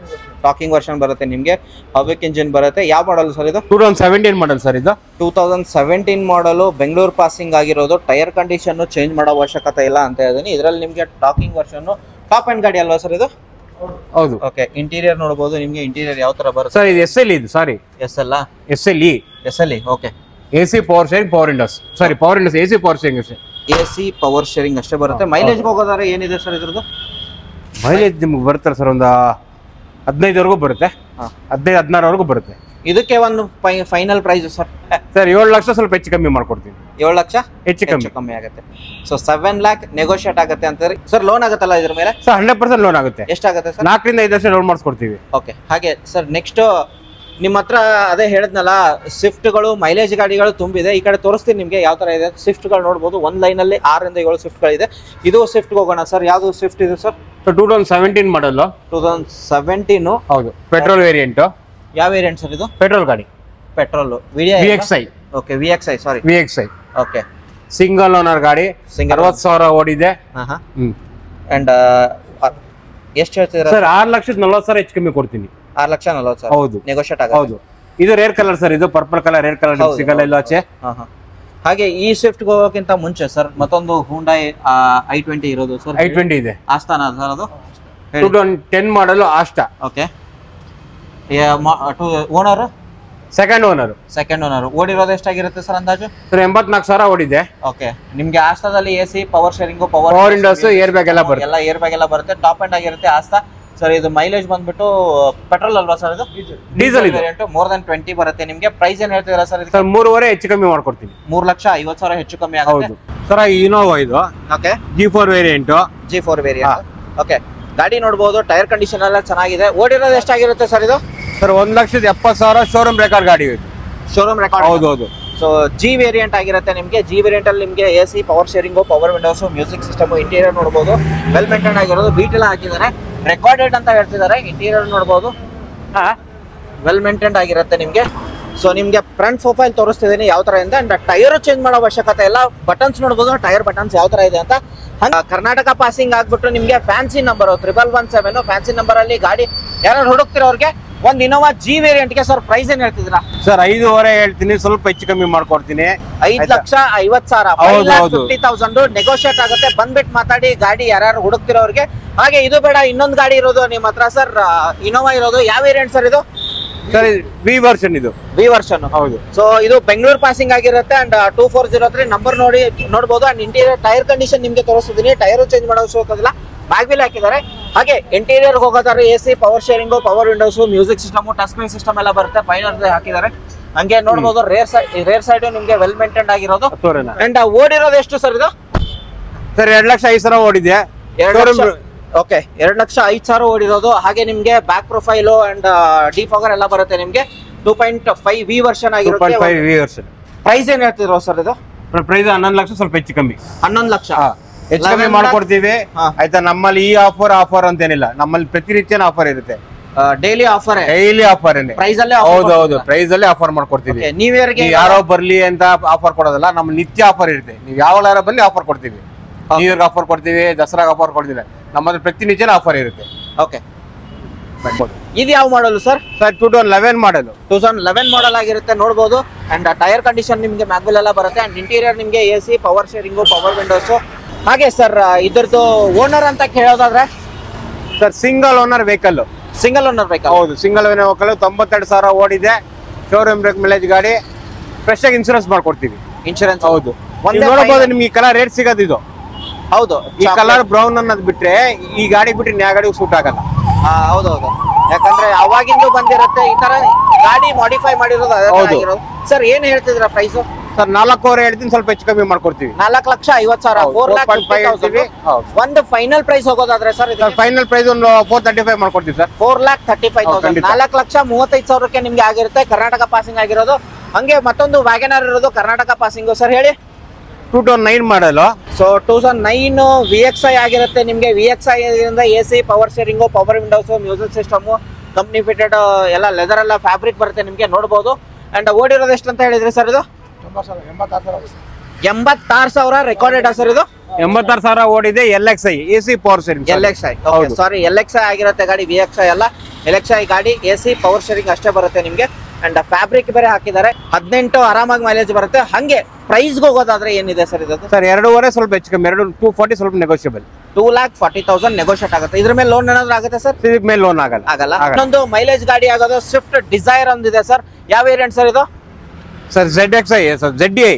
ಟಾಕಿಂಗ್ ವರ್ಷನ್ ಬರುತ್ತೆ ನಿಮ್ಗೆ. ಹಬ್ಬಿಕ್ ಇಂಜಿನ್ ಬರುತ್ತೆ. ಯಾವ ಮಾಡಲ್ ಸರ್ ಇದು? 2017 ಮಾಡಲ್ ಸರ್ ಇದು. 2017 ಮಾಡಲು, ಬೆಂಗಳೂರು ಪಾಸಿಂಗ್ ಆಗಿರೋದು. ಟೈರ್ ಕಂಡೀಷನ್ ಚೇಂಜ್ ಮಾಡೋ ಅವಶ್ಯಕತೆ ಇಲ್ಲ ಅಂತ ಹೇಳಿದೀನಿ. ಇದರಲ್ಲಿ ನಿಮ್ಗೆ ಟಾಕಿಂಗ್ ವರ್ಷನ್ ಟಾಪ್ ಎಂಡ್ ಗಾಡಿ ಅಲ್ವಾ ಸರ್ ಇದು? ಹೌದು. ಓಕೆ. ಇಂಟೀರಿಯರ್ ನೋಡಬಹುದು. ನಿಮ್ಗೆ ಇಂಟೀರಿಯರ್ ಯಾವ ತರ ಬರುತ್ತೆ ಸರ್? ಇದು SL ಇದು. Sorry, SLE. Okay. AC power steering, power windows. Sorry, power windows, AC power steering ಅಷ್ಟೇ. AC ಪವರ್ ಶೇರಿಂಗ್ ಅಷ್ಟೇ ಬರುತ್ತೆ. ಮೈಲೇಜ್ ಹೋಗೋದಾದ್ರೆ ಏನಿದೆ ಸರ್ ಇದ್ರದ್ದು? ಮೈಲೇಜ್ ನಿಮ್ಗೆ ಬರ್ತಾರೆ ಸರ್ ಒಂದು 15ವರೆಗೂ ಬರುತ್ತೆ. 15-16ವರೆಗೂ ಬರುತ್ತೆ. ಇದಕ್ಕೆ ಒಂದು final price sir? Sir 7 lakh ಸ್ವಲ್ಪ ಹೆಚ್ಚು ಕಮ್ಮಿ ಮಾಡ್ಕೊಡ್ತೀನಿ. 7 ಲಕ್ಷ ಹೆಚ್ಚು ಕಮ್ಮಿ ಆಗುತ್ತೆ. ಸೊ 7 lakh ನೆಗೋಷಿಯೇಟ್ ಆಗುತ್ತೆ ಅಂತಾರೆ ಸರ್. ಲೋನ್ ಆಗುತ್ತಲ್ಲ ಇದ್ರ ಮೇಲೆ? ಸರ್ 100% ಲೋನ್ ಆಗುತ್ತೆ. ಎಷ್ಟಾಗುತ್ತೆ ಸರ್? 4-5 ವರ್ಷ ಲೋನ್ ಮಾಡಿಸ್ಕೊಡ್ತೀವಿ. ಓಕೆ. ಹಾಗೆ ಸರ್ ನೆಕ್ಸ್ಟ್ ನಿಮ್ಮ ಹತ್ರ ಅದೇ ಹೇಳಿದ್ನಲ್ಲ, ಸ್ವಿಫ್ಟ್ಗಳು ಮೈಲೇಜ್ ಗಾಡಿಗಳು ತುಂಬಿದೆ. ಈ ಕಡೆ ತೋರಿಸ್ತೀನಿ ನಿಮಗೆ ಯಾವ ತರ ಇದೆ. ಸ್ವಿಫ್ಟ್ಗಳು ನೋಡ್ಬೋದು. ಒಂದು ಲೈನಲ್ಲಿ 6-7 ಸ್ವಿಫ್ಟ್ಗಳಿದೆ. ಇದು ಸ್ವಿಫ್ಟ್ಗೆ ಹೋಗೋಣ ಸರ್. ಯಾವುದು ಸ್ವಿಫ್ಟ್ ಇದೆ ಸರ್? 2017 ಮಾಡಲ್. 2017. ಹೌದು. Petrol variant. ಯಾವ ವೇರಿಯಂಟ್ ಸರ್ ಇದು? ಪೆಟ್ರೋಲ್ ಗಾಡಿ. ಪೆಟ್ರೋಲ್. VXI. ಓಕೆ. VXI. ಸಾರಿ, VXI. ಓಕೆ. ಸಿಂಗಲ್ ಓನರ್ ಗಾಡಿ. 60,000 ಓಡಿದೆ. ಅಂಡ್ ಎಷ್ಟು ಹೇಳ್ತಿದ್ದೀರಾ ಸರ್? 6,40,000 ಹೆಚ್ಚು ಕಮ್ಮಿ ಕೊಡ್ತೀನಿ. 6,40,000. ಹೌದು, ನೆಗೋಷಿಯೇಟ್ ಆಗುತ್ತೆ. ಹೌದು. ಇದು ರೇರ್ ಕಲರ್ ಸರ್. ಇದು ಪರ್ಪಲ್ ಕಲರ್, ರೇರ್ ಕಲರ್ ಸಿಗಲ್ಲ ಇಲ್ಲ ಆಚೆ. ಹಾಗೆ ಈ ಸ್ವಿಫ್ಟ್ ಹೋಗೋಕ್ಕಿಂತ ಮುಂಚೆ ಸರ್ ಮತ್ತೊಂದು ಹುಂಡೈ i20 ಇರೋದು ಸರ್. i20 ಇದೆ. ಆಸ್ತಾನ ಸರ್ ಅದು? 2010 model Astar. Okay. Owner? Second owner. ಓಡಿರೋದು ಎಷ್ಟಾಗಿರುತ್ತೆ ಸರ್ ಅಂದಾಜು? ಸರ್ 84,000 ಓಡಿದೆ. ಓಕೆ. ನಿಮ್ಗೆ ಆಸ್ತಾದಲ್ಲಿ AC power steering, power windows, air bag ಎಲ್ಲ ಬರುತ್ತೆ. ಏರ್ ಬ್ಯಾಗ್ ಎಲ್ಲ ಬರುತ್ತೆ. ಟಾಪ್ ಎಂಡ್ ಆಗಿರುತ್ತೆ. ಆಸ್ತಾ ಸರ್ ಇದು ಮೈಲೇಜ್ ಬಂದ್ಬಿಟ್ಟು ಪೆಟ್ರೋಲ್ ಅಲ್ವಾ ಸರ್ ಇದು? ಡೀಸೆಲ್ ಇದೆ. ಮೋರ್ ದನ್ 20 ಬರುತ್ತೆ ನಿಮ್ಗೆ. ಪ್ರೈಸ್ ಏನ್ ಹೇಳ್ತೀರಾ ಸರ್? ಸರ್ 3.5 ಹೆಚ್ಚು ಕಮ್ಮಿ ಮಾಡ್ಕೊಡ್ತೀನಿ. 3,50,000 ಹೆಚ್ಚು ಕಮ್ಮಿ ಆಗುತ್ತೆ. ಹೌದು ಸರ್. ಇನೋವಾ ಇದು okay, G4 variant. G4 variant. Okay, ಗಾಡಿ ನೋಡಬಹುದು, ಟೈರ್ ಕಂಡೀಷನ್ ಎಲ್ಲ ಚೆನ್ನಾಗಿದೆ. ಓಡಿರೋದು ಎಷ್ಟಾಗಿರುತ್ತೆ ಸರ್ ಇದು? ಸರ್ 1,70,000 ಶೋರೂಮ್ ರೆಕಾರ್ಡ್ ಗಾಡಿ ಇದು. Showroom record. ಹೌದು. ಸೊ ಜಿ ವೇರಿಯಂಟ್ ಆಗಿರುತ್ತೆ ನಿಮಗೆ. ಜಿ ವೇರಿಯಂಟ್ ಅಲ್ಲಿ ನಿಮಗೆ AC, power steering, power windows, music system, interior ನೋಡಬಹುದು ವೆಲ್ ಮೇಂಟೈನ್ ಆಗಿರೋದು. ಬೀಟ್ ಎಲ್ಲ ಹಾಕಿದ್ದಾರೆ, ರೆಕಾರ್ಡೆಡ್ ಅಂತ ಹೇಳ್ತಿದ್ದಾರೆ. ಇಂಟೀರಿಯರ್ ನೋಡಬಹುದು ವೆಲ್ ಮೇಂಟೈನ್ ಆಗಿರುತ್ತೆ ನಿಮಗೆ. ಸೊ ನಿಮಗೆ ಫ್ರಂಟ್ ಪ್ರೊಫೈಲ್ ತೋರಿಸ್ತಿದ್ದೀನಿ ಯಾವ ತರ ಇದೆ. ಅಂಡ್ ಟೈರ್ ಚೇಂಜ್ ಮಾಡೋ ಅವಶ್ಯಕತೆ ಇಲ್ಲ. ಬಟನ್ಸ್ ನೋಡಬಹುದು, ಟೈರ್ ಬಟನ್ಸ್ ಯಾವ ತರ ಇದೆ ಅಂತ. ಕರ್ನಾಟಕ ಪಾಸಿಂಗ್ ಆಗ್ಬಿಟ್ಟು ನಿಮಗೆ ಫ್ಯಾನ್ಸಿ ನಂಬರ್ 1117 ಫ್ಯಾನ್ಸಿ ನಂಬರ್ ಅಲ್ಲಿ ಗಾಡಿ ಯಾರು ಹುಡುಕ್ತಿರೋರಿಗೆ ಒಂದು ಇನೋವಾ G ವೇರಿಯಂಟ್ ಗೆ ಸರ್ ಪ್ರೈಸ್ ಏನ್ ಹೇಳ್ತಿದ್ದೀರಾ? ಸರ್ 5.5 ಹೇಳ್ತೀನಿ, ಸ್ವಲ್ಪ ಹೆಚ್ಚು ಕಮ್ಮಿ ಮಾಡ್ಕೊಡ್ತೀನಿ. 5,50,000 5,50,000 ನೆಗೋಷಿಯೇಟ್ ಆಗುತ್ತೆ. ಬಂದ್ಬಿಟ್ಟು ಮಾತಾಡಿ ಗಾಡಿ ಯಾರು ಹುಡುಕ್ತಿರೋರಿಗೆ. ಹಾಗೆ ಇದು ಬೇಡ, ಇನ್ನೊಂದು ಗಾಡಿ ಇರೋದು ನಿಮ್ಮ ಹತ್ರ ಸರ್, ಇನೋವಾ ಇರೋದು. ಯಾವ ವೇರಿಯಂಟ್ ಸರ್ ಇದು? ಸರ್ V ವರ್ಷನ್ ಇದು. V version. ಹೌದು. ಸೊ ಇದು ಬೆಂಗಳೂರು ಪಾಸಿಂಗ್ ಆಗಿರುತ್ತೆ. ಅಂಡ್ 2403 ನಂಬರ್ ನೋಡಬಹುದು. ಅಂಡ್ ಇಂಟೀರಿಯರ್ ಟೈರ್ ಕಂಡೀಷನ್ ನಿಮ್ಗೆ ತೋರಿಸ್ತಿದ್ದೀನಿ. ಟೈರ್ ಚೇಂಜ್ ಮಾಡೋ ಅವಶ್ಯಕತೆ ಬ್ಯಾಗ್ವಿಲ್ ಹಾಕಿದ್ದಾರೆ. ಹಾಗೆ ಇಂಟೀರಿಯರ್ ಹೋಗೋದಾದ್ರೆ AC, power steering, power windows, music system, touch screen system ಎಲ್ಲ ಬರುತ್ತೆ. ಫೈನಲ್ ಹಾಕಿದ್ದಾರೆ. ಹಂಗೆ ನೋಡಬಹುದು ರೇರ್ ಸೈಡ್ ನಿಮ್ಗೆ ವೆಲ್ ಮೇಂಟೈನ್ ಆಗಿರೋದು. ಅಂಡ್ ಓಡಿರೋದು ಎಷ್ಟು ಸರ್ ಇದು? ಸರ್ 2,05,000 ಓಡಿದೆ. 2,00,000. ಓಕೆ, 2,05,000 ಓಡಿರೋದು. ಹಾಗೆ ನಿಮ್ಗೆ ಬ್ಯಾಕ್ ಪ್ರೊಫೈಲ್ ಅಂಡ್ ಡಿಫಾಗರ್ ಎಲ್ಲ ಬರುತ್ತೆ ನಿಮ್ಗೆ. 2.5 V ವರ್ಷನ್ ಆಗಿರುತ್ತೆ. 2.5 V ವರ್ಷನ್. ಪ್ರೈಸ್ ಏನ್ ಹೇಳ್ತಿದ್ರು ಸರ್ ಇದು? ಪ್ರೈಸ್ 11 ಲಕ್ಷ, ಸ್ವಲ್ಪ ಹೆಚ್ಚು ಕಮ್ಮಿ. 11 ಲಕ್ಷ ಹೆಚ್ಚು ಕಮ್ಮಿ ಮಾಡ್ಕೊಡ್ತೀವಿ ಆಯ್ತಾ. ನಮ್ಮಲ್ಲಿ ಈ ಆಫರ್ ಅಂತೇನಿಲ್ಲ, ನಮ್ಮಲ್ಲಿ ಪ್ರತಿನಿತ್ಯನ ಆಫರ್ ಇರುತ್ತೆ. ಡೈಲಿ ಆಫರ್ ಪ್ರೈಸ್ ಅಲ್ಲೇ. ಹೌದು, ಪ್ರೈಸ್ ಅಲ್ಲೇ ಆಫರ್ ಮಾಡ್ಕೊಡ್ತೀವಿ. ನ್ಯೂ ಇಯರ್ ಗೆ ಯಾರೋ ಬರ್ಲಿ ಅಂತ ಆಫರ್ ಕೊಡೋದಲ್ಲ, ನಮ್ಮ ನಿತ್ಯ ಆಫರ್ ಇರುತ್ತೆ. ನೀವು ಯಾವ ಬಲ್ಲಿ ಆಫರ್ ಕೊಡ್ತೀವಿ. ನ್ಯೂ ಇಯರ್ ಆಫರ್ ಕೊಡ್ತೀವಿ, ದಸರಾಗ ಆಫರ್ ಕೊಡ್ತೀವಿ. ನಮ್ಮಲ್ಲಿ ಪ್ರತಿನಿತ್ಯನ ಆಫರ್ ಇರುತ್ತೆ. ಓಕೆ, ಇದು ಯಾವ ಮಾಡಲ್ ಸರ್? ಸರ್ 2011 ಮಾಡಲ್. 2011 ಮಾಡಲ್ ಆಗಿರುತ್ತೆ ನೋಡಬಹುದು. ಅಂಡ್ ಟೈರ್ ಕಂಡೀಷನ್ ನಿಮ್ಗೆ ಮ್ಯಾಗ್ವಿಲ್ ಎಲ್ಲ ಬರುತ್ತೆ. ಅಂಡ್ ಇಂಟೀರಿಯರ್ ನಿಮ್ಗೆ AC, power steering, power windows. ಹಾಗೆ ಸರ್ ಇದ್ರದ್ದು ಓನರ್ ಅಂತ ಕೇಳೋದಾದ್ರೆ sir single owner vehicle. Single owner vehicle. ಹೌದು, ಸಿಂಗಲ್ ಓನರ್ ವೆಹಿಕಲ್. 92,000 ಓಡಿದೆ. ಶೋರೂಮ್ ಮೈಲೇಜ್ ಗಾಡಿ. ಫ್ರೆಶ್ ಆಗಿ ಇನ್ಶೂರೆನ್ಸ್ ಮಾಡ್ಕೊಡ್ತೀವಿ. ಇನ್ಶೂರೆನ್ಸ್. ಹೌದು, ನೋಡಬಹುದು. ನಿಮ್ಗೆ ಈ ಕಲರ್ ರೇಟ್ ಸಿಗೋದು ಇದು. ಹೌದು, ಈ ಕಲರ್ ಬ್ರೌನ್ ಅನ್ನೋದು ಬಿಟ್ರೆ ಈ ಗಾಡಿ ಬಿಟ್ರೆ ಯಾವ ಗಾಡಿಗೂ ಸೂಟ್ ಆಗಲ್ಲ. ಹೌದೌದು, ಯಾಕಂದ್ರೆ ಅವಾಗಿಂದು ಬಂದಿರುತ್ತೆ ಈ ತರ ಗಾಡಿ ಮಾಡಿಫೈ ಮಾಡಿರೋದು. ಸರ್ ಏನ್ ಹೇಳ್ತಿದ್ರ ಪ್ರೈಸ್? ಸರ್ 4,00,000 ಹೇಳ್ತೀನಿ, ಸ್ವಲ್ಪ ಹೆಚ್ಚು ಕಮ್ಮಿ ಮಾಡ್ಕೊಡ್ತೀವಿ. 4,50,000 4,50,000 ಒಂದು ಫೈನಲ್ ಪ್ರೈಸ್ ಹೋಗೋದಾದ್ರೆ ಸರ್ ಫೈನಲ್ ಪ್ರೈಸ್ ಒಂದು 435 ಮಾಡ್ಕೊಡ್ತೀವಿ ಸರ್. 4,35,000 4,35,000 ನಿಮ್ಗೆ ಆಗಿರುತ್ತೆ. ಕರ್ನಾಟಕ ಪಾಸಿಂಗ್ ಆಗಿರೋದು. ಹಂಗೆ ಮತ್ತೊಂದು ವ್ಯಾಗನರ್ ಇರೋದು ಕರ್ನಾಟಕ ಪಾಸಿಂಗ್ ಸರ್, ಹೇಳಿ. 2009 ಮಾಡಲ್. ಸೊ 2009 VXI ಆಗಿರುತ್ತೆ ನಿಮ್ಗೆ. VXI ಇಂದ AC, power steering, power windows, music system, company fitted ಎಲ್ಲ ಲೆದರ್ ಎಲ್ಲ ಫ್ಯಾಬ್ರಿಕ್ ಬರುತ್ತೆ ನಿಮ್ಗೆ ನೋಡಬಹುದು. ಅಂಡ್ ಓಡಿರೋದು ಎಷ್ಟು ಅಂತ ಹೇಳಿದ್ರಿ ಸರ್ ಇದು? 86,000 ರೆಕಾರ್ಡೆಡ್ ಸರ್ ಇದು. 86,000 ಓಡಿದೆ. LXI AC power steering. LXI sorry, LXI ಆಗಿರುತ್ತೆ ಗಾಡಿ. VXI ಅಲ್ಲ, LXI ಗಾಡಿ. AC, ಪವರ್ ಶೇರಿಂಗ್ ಅಷ್ಟೇ ಬರುತ್ತೆ ನಿಮ್ಗೆ. ಅಂಡ್ ಫ್ಯಾಬ್ರಿಕ್ ಬೇರೆ ಹಾಕಿದ್ದಾರೆ. 18 ಆರಾಮಾಗಿ ಮೈಲೇಜ್ ಬರುತ್ತೆ. ಹಂಗೆ ಪ್ರೈಸ್ ಹೋಗೋದಾದ್ರೆ ಏನಿದೆ ಸರ್ ಇದು? ಸರ್ 2.5 ಸ್ವಲ್ಪ ಹೆಚ್ಚು ಕಮ್ಮಿ. 240 ಸ್ವಲ್ಪ ನೆಗೋಷಿಯಬಲ್. 2,40,000 ನೆಗೋಷಿಯೇಟ್ ಆಗುತ್ತೆ. ಇದ್ರ ಮೇಲೆ ಲೋನ್ ಏನಾದ್ರು ಆಗುತ್ತೆ ಸರ್? ಇದಕ್ಕೆ ಮೇಲೆ ಲೋನ್ ಆಗಲ್ಲ. ಇನ್ನೊಂದು ಮೈಲೇಜ್ ಗಾಡಿ ಆಗೋದು ಸ್ವಿಫ್ಟ್ ಡಿಸೈರ್ ಒಂದಿದೆ ಸರ್. ಯಾವ ವೇರಿಯಂಟ್ ಸರ್ ಇದು? Sir ZXI sir. ZDI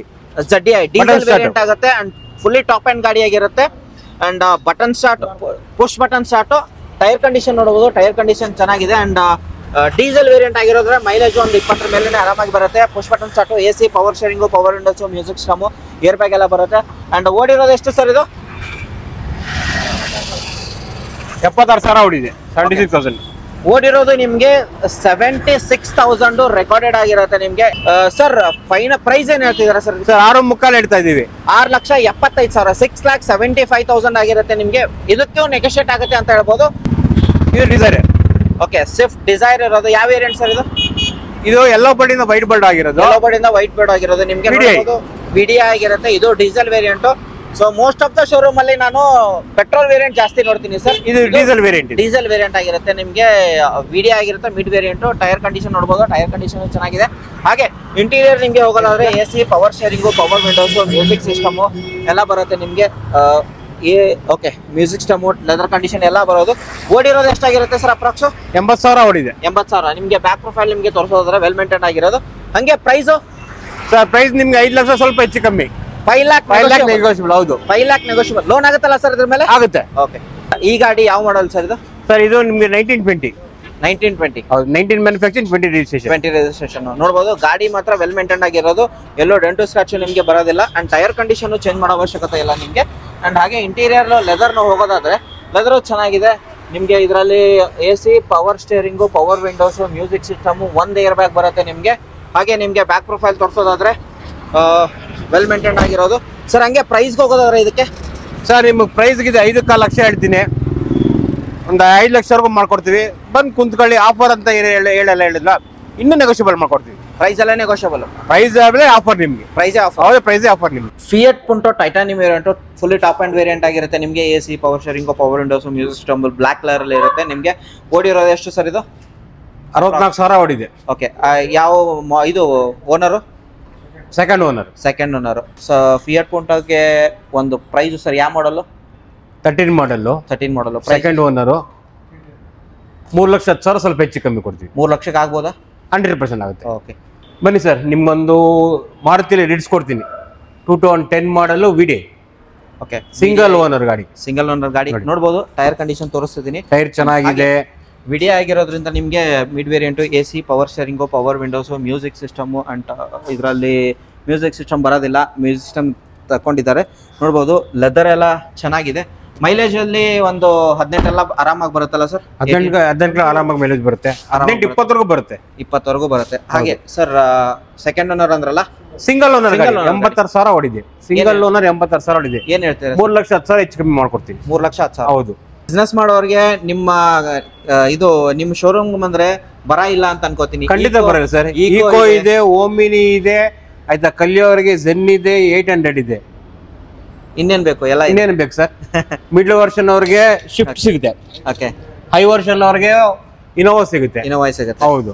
diesel variant ಆಗುತ್ತೆ. ಅಂಡ್ ಫುಲ್ಲಿ ಟಾಪ್ ಎಂಡ್ ಗಾಡಿ ಆಗಿರುತ್ತೆ. And button start, push button start. Tyre condition ನೋಡಬಹುದು, ಟೈರ್ ಕಂಡೀಷನ್ ಚೆನ್ನಾಗಿದೆ. ಅಂಡ್ ಡೀಸೆಲ್ ವೇರಿಯಂಟ್ ಆಗಿರೋದ್ರೆ ಮೈಲೇಜ್ ಒಂದು 20 ಮೇಲೆ ಆರಾಮಾಗಿ ಬರುತ್ತೆ. Push button start, AC, power steering, power windows, music system, air bag ಎಲ್ಲ ಬರುತ್ತೆ. ಅಂಡ್ ಓಡಿರೋದು ಎಷ್ಟು ಸರ್ ಇದು? 76,000 ಓಡಿದೆ. 76,000 ಓಡಿರೋದು ನಿಮ್ಗೆ. 76,000 ರೆಕಾರ್ಡೆಡ್ ಆಗಿರುತ್ತೆ ನಿಮ್ಗೆ. ಸರ್ ಫೈನಲ್ ಪ್ರೈಸ್ ಏನ್ ಹೇಳ್ತಿದಾರೆ ಸರ್? ಸರ್ 6.25 ಹೇಳ್ತಾ ಇದೀವಿ. 6,75,000 6,75,000 ಆಗಿರುತ್ತೆ ನಿಮ್ಗೆ. ಇದಕ್ಕೂ ನೆಗೋಷಿಯೇಟ್ ಆಗುತ್ತೆ ಅಂತ ಹೇಳ್ಬೋದು. ಇದು ಡಿಸೈರ್. ಓಕೆ, ಸ್ವಿಫ್ಟ್ ಡಿಸೈರ್ ಇರೋದು ಯಾವ ವೇರಿಯಂಟ್ ಸರ್ ಇದು? ಇದು ಯೆಲ್ಲೋ ಬರ್ಡ್ ವೈಟ್ ಬರ್ಡ್ ಆಗಿರೋದು. ಯೆಲ್ಲೋ ಬರ್ಡ್ ವೈಟ್ ಬರ್ಡ್ ಆಗಿರೋದು ನಿಮ್ಗೆ. VDI ಆಗಿರುತ್ತೆ. ಇದು diesel variant. So most of the showroom ಅಲ್ಲಿ ನಾನು ಪೆಟ್ರೋಲ್ ವೇರಿಯಂಟ್ ಜಾಸ್ತಿ ನೋಡ್ತೀನಿ ಸರ್. ಇದು ಡೀಸೆಲ್ ವೇರಿಯಂಟ್. ಡೀಸೆಲ್ ವೇರಿಯಂಟ್ ಆಗಿರುತ್ತೆ ನಿಮ್ಗೆ. VDI ಆಗಿರುತ್ತೆ, ಮಿಡ್ ವೇರಿಯಂಟ್. ಟೈರ್ ಕಂಡೀಷನ್ ನೋಡಬಹುದು, ಟೈರ್ ಕಂಡೀಷನ್ ಚೆನ್ನಾಗಿದೆ. ಹಾಗೆ ಇಂಟೀರಿಯರ್ ನಿಮ್ಗೆ ಹೋಗೋದಾದ್ರೆ AC, power steering, power windows, music system ಎಲ್ಲ ಬರುತ್ತೆ ನಿಮ್ಗೆ. Okay, music system, leather condition ಎಲ್ಲ ಬರೋದು. ಓಡಿರೋದು ಎಷ್ಟಾಗಿರುತ್ತೆ ಸರ್ ಅಪ್ರಾಕ್ಸ್? 80,000 ಓಡಿದೆ. 80,000 ನಿಮ್ಗೆ. ಬ್ಯಾಕ್ ಪ್ರೊಫೈಲ್ ನಿಮ್ಗೆ ತೋರಿಸೋದಾದ್ರೆ ವೆಲ್ ಮೇಂಟೈನ್ ಆಗಿರೋದು. ಹಂಗೆ ಪ್ರೈಸ್ ಸರ್ ಪ್ರೈಸ್ ನಿಮ್ಗೆ 5 ಲಕ್ಷ ಸ್ವಲ್ಪ ಹೆಚ್ಚು ಕಮ್ಮಿ. 5 lakh ನೆಗೋಷಿಯಬಲ್. ಹೌದು, 5 lakh ನೆಗೋಷಿಯಬಲ್. ಲೋನ್ ಆಗುತ್ತಲ್ಲ ಸರ್ ಇದ್ರ ಮೇಲೆ? ಆಗುತ್ತೆ. ಓಕೆ, ಈ ಗಾಡಿ ಯಾವ ಮಾಡಲ್ ಸರ್ ಇದು? ಸರ್ ಇದು ನಿಮಗೆ 1920 1920 ಹೌದು 19 ಮ್ಯಾನುಫ್ಯಾಕ್ಚರಿಂಗ್ 20 ರಿಜಿಸ್ಟ್ರೇಷನ್ 20 ರಿಜಿಸ್ಟ್ರೇಷನ್ ನೋಡಬಹುದು. ಗಾಡಿ ಮಾತ್ರ ವೆಲ್ ಮೇಂಟೈನ್ ಆಗಿರೋದು, ಎಲ್ಲೋ ಡೆಂಟು ಸ್ಕ್ರಾಚ್ ನಿಮಗೆ ಬರೋದಿಲ್ಲ. ಅಂಡ್ ಟೈರ್ ಕಂಡೀಷನ್ ಚೇಂಜ್ ಮಾಡೋ ಅವಶ್ಯಕತೆ ಇಲ್ಲ ನಿಮಗೆ. ಅಂಡ್ ಹಾಗೆ ಇಂಟೀರಿಯರ್ ಲೆದರ್ ಹೋಗೋದಾದ್ರೆ ಲೆದರ್ ಚೆನ್ನಾಗಿದೆ ನಿಮಗೆ. ಇದರಲ್ಲಿ AC, power steering, power windows, music system, 1 air bag ಬರುತ್ತೆ ನಿಮಗೆ. ಹಾಗೆ ನಿಮಗೆ ಬ್ಯಾಕ್ ಪ್ರೊಫೈಲ್ ತೋರಿಸೋದಾದ್ರೆ ವೆಲ್ ಮೇಂಟೈನ್ ಆಗಿರೋದು. ಸರ್ ಹಂಗೆ ಪ್ರೈಸ್ಗೆ ಹೋಗೋದಾದ್ರೆ ಇದಕ್ಕೆ ಸರ್ ನಿಮಗೆ ಪ್ರೈಸ್ಗಿದೆ 5.4 ಲಕ್ಷ ಹೇಳ್ತೀನಿ, ಒಂದು 5 ಲಕ್ಷವರೆಗೂ ಮಾಡ್ಕೊಡ್ತೀವಿ. ಬಂದು ಕುಂತ್ಕೊಳ್ಳಿ. ಆಫರ್ ಅಂತ ಹೇಳಲ್ಲ ಹೇಳಿಲ್ಲ, ಇನ್ನೂ ನೆಗೋಷಿಯಬಲ್ ಮಾಡ್ಕೊಡ್ತೀವಿ. ಪ್ರೈಸ್ ಎಲ್ಲ ನೆಗೋಷಿಯಬಲ್. ಪ್ರೈಸ್ ಆದ್ರೆ ಆಫರ್ ನಿಮಗೆ, ಪ್ರೈಸೇ ಆಫರ್. ಹೌದು ಪ್ರೈಸೇ ಆಫರ್ ನಿಮಗೆ. Fiat ಪುಂಟೋ titanium variant fully top end variant ಆಗಿರುತ್ತೆ ನಿಮಗೆ. AC, power steering, power windows, music system black colour ಅಲ್ಲಿ ಇರುತ್ತೆ ನಿಮಗೆ. ಓಡಿರೋದು ಎಷ್ಟು ಸರ್ ಇದು? 64,000 ಓಡಿದೆ. ಓಕೆ, ಯಾವ ಇದು owner? Second owner. Second owner. So Fiat ಪುಂಟೋಗೆ ಒಂದು ಪ್ರೈಸ್ ಸರ್, ಯಾವ ಮಾಡಲು? 13 ಮಾಡಲ್ಲು, 13 ಮಾಡಲು. ಸೆಕೆಂಡ್ ಓನರು 3,10,000 ಸ್ವಲ್ಪ ಹೆಚ್ಚು ಕಮ್ಮಿ ಕೊಡ್ತೀವಿ. 3 ಲಕ್ಷಕ್ಕೆ ಆಗ್ಬೋದಾ? 100% ಆಗುತ್ತೆ. ಓಕೆ ಬನ್ನಿ ಸರ್, ನಿಮ್ಮೊಂದು ಮಾರುತಿಲಿ ರಿಡ್ಸ್ ಕೊಡ್ತೀನಿ. 2010 ಮಾಡಲು ವಿಡಿ, ಓಕೆ ಸಿಂಗಲ್ ಓನರ್ ಗಾಡಿ. ಸಿಂಗಲ್ ಓನರ್ ಗಾಡಿ ನೋಡ್ಬೋದು. ಟೈರ್ ಕಂಡೀಷನ್ ತೋರಿಸ್ತಿದ್ದೀನಿ. ಟೈರ್ ಚೆನ್ನಾಗಿದೆ. ವಿಡಿಯೋ ಆಗಿರೋದ್ರಿಂದ ನಿಮಗೆ mid variant, AC, power steering, power windows, music system and ಇದರಲ್ಲಿ ಮ್ಯೂಸಿಕ್ ಸಿಸ್ಟಮ್ ಬರೋದಿಲ್ಲ, ಮ್ಯೂಸಿಕ್ ಸಿಸ್ಟಮ್ ತಗೊಂಡಿದ್ದಾರೆ ನೋಡ್ಬೋದು. ಲೆದರ್ ಎಲ್ಲ ಚೆನ್ನಾಗಿದೆ. ಮೈಲೇಜ್ ಅಲ್ಲಿ ಒಂದು 18 ಎಲ್ಲ ಆರಾಮಾಗಿ ಬರುತ್ತಲ್ಲ ಸರ್? 18 ಆರಾಮಾಗಿ ಮೈಲೇಜ್ ಬರುತ್ತೆ. 18-20 ಬರುತ್ತೆ. 20 ಬರುತ್ತೆ. ಹಾಗೆ ಸರ್ ಸೆಕೆಂಡ್ ಓನರ್ ಅಂದ್ರಲ್ಲ, ಸಿಂಗಲ್ ಓನರ್ 86,000 ಓಡಿದೆ. ಸಿಂಗಲ್ ಓನರ್ 86,000 ಓಡಿದೆ. ಏನ್ ಹೇಳ್ತೀರಾ? 3,10,000 ಹೆಚ್ಚು ಕಮ್ಮಿ ಮಾಡ್ಕೊಡ್ತೀನಿ. 3,10,000. ಹೌದು. ಬಿಸ್ನೆಸ್ ಮಾಡೋರಿಗೆ ನಿಮ್ಮ ಇದು ನಿಮ್ಮ ಶೋರೂಮ್ ಬಂದ್ರೆ ಬರ ಇಲ್ಲ ಅಂತ ಅನ್ಕೋತೀನಿ. ಖಂಡಿತ ಬರಲ್ಲ ಸರ್. ಈಕೋ ಇದೆ, ಓಮಿನಿ ಇದೆ, ಆಯ್ತಾ, ಕಲಿಯೋರಿಗೆ ಝೆನ್ ಇದೆ, 800 ಇದೆ. ಇನ್ನೇನ್ ಬೇಕು? ಎಲ್ಲ ಇನ್ನೇನು ಬೇಕು ಸರ್? ಮಿಡ್ಲ್ ವರ್ಷನ್ ಅವ್ರಿಗೆ ಶಿಫ್ಟ್ ಸಿಗುತ್ತೆ. ಓಕೆ. ಹೈ ವರ್ಷನ್ ಅವ್ರಿಗೆ ಇನೋವಾ ಸಿಗುತ್ತೆ. ಇನೋವಾ ಸಿಗುತ್ತೆ. ಹೌದು.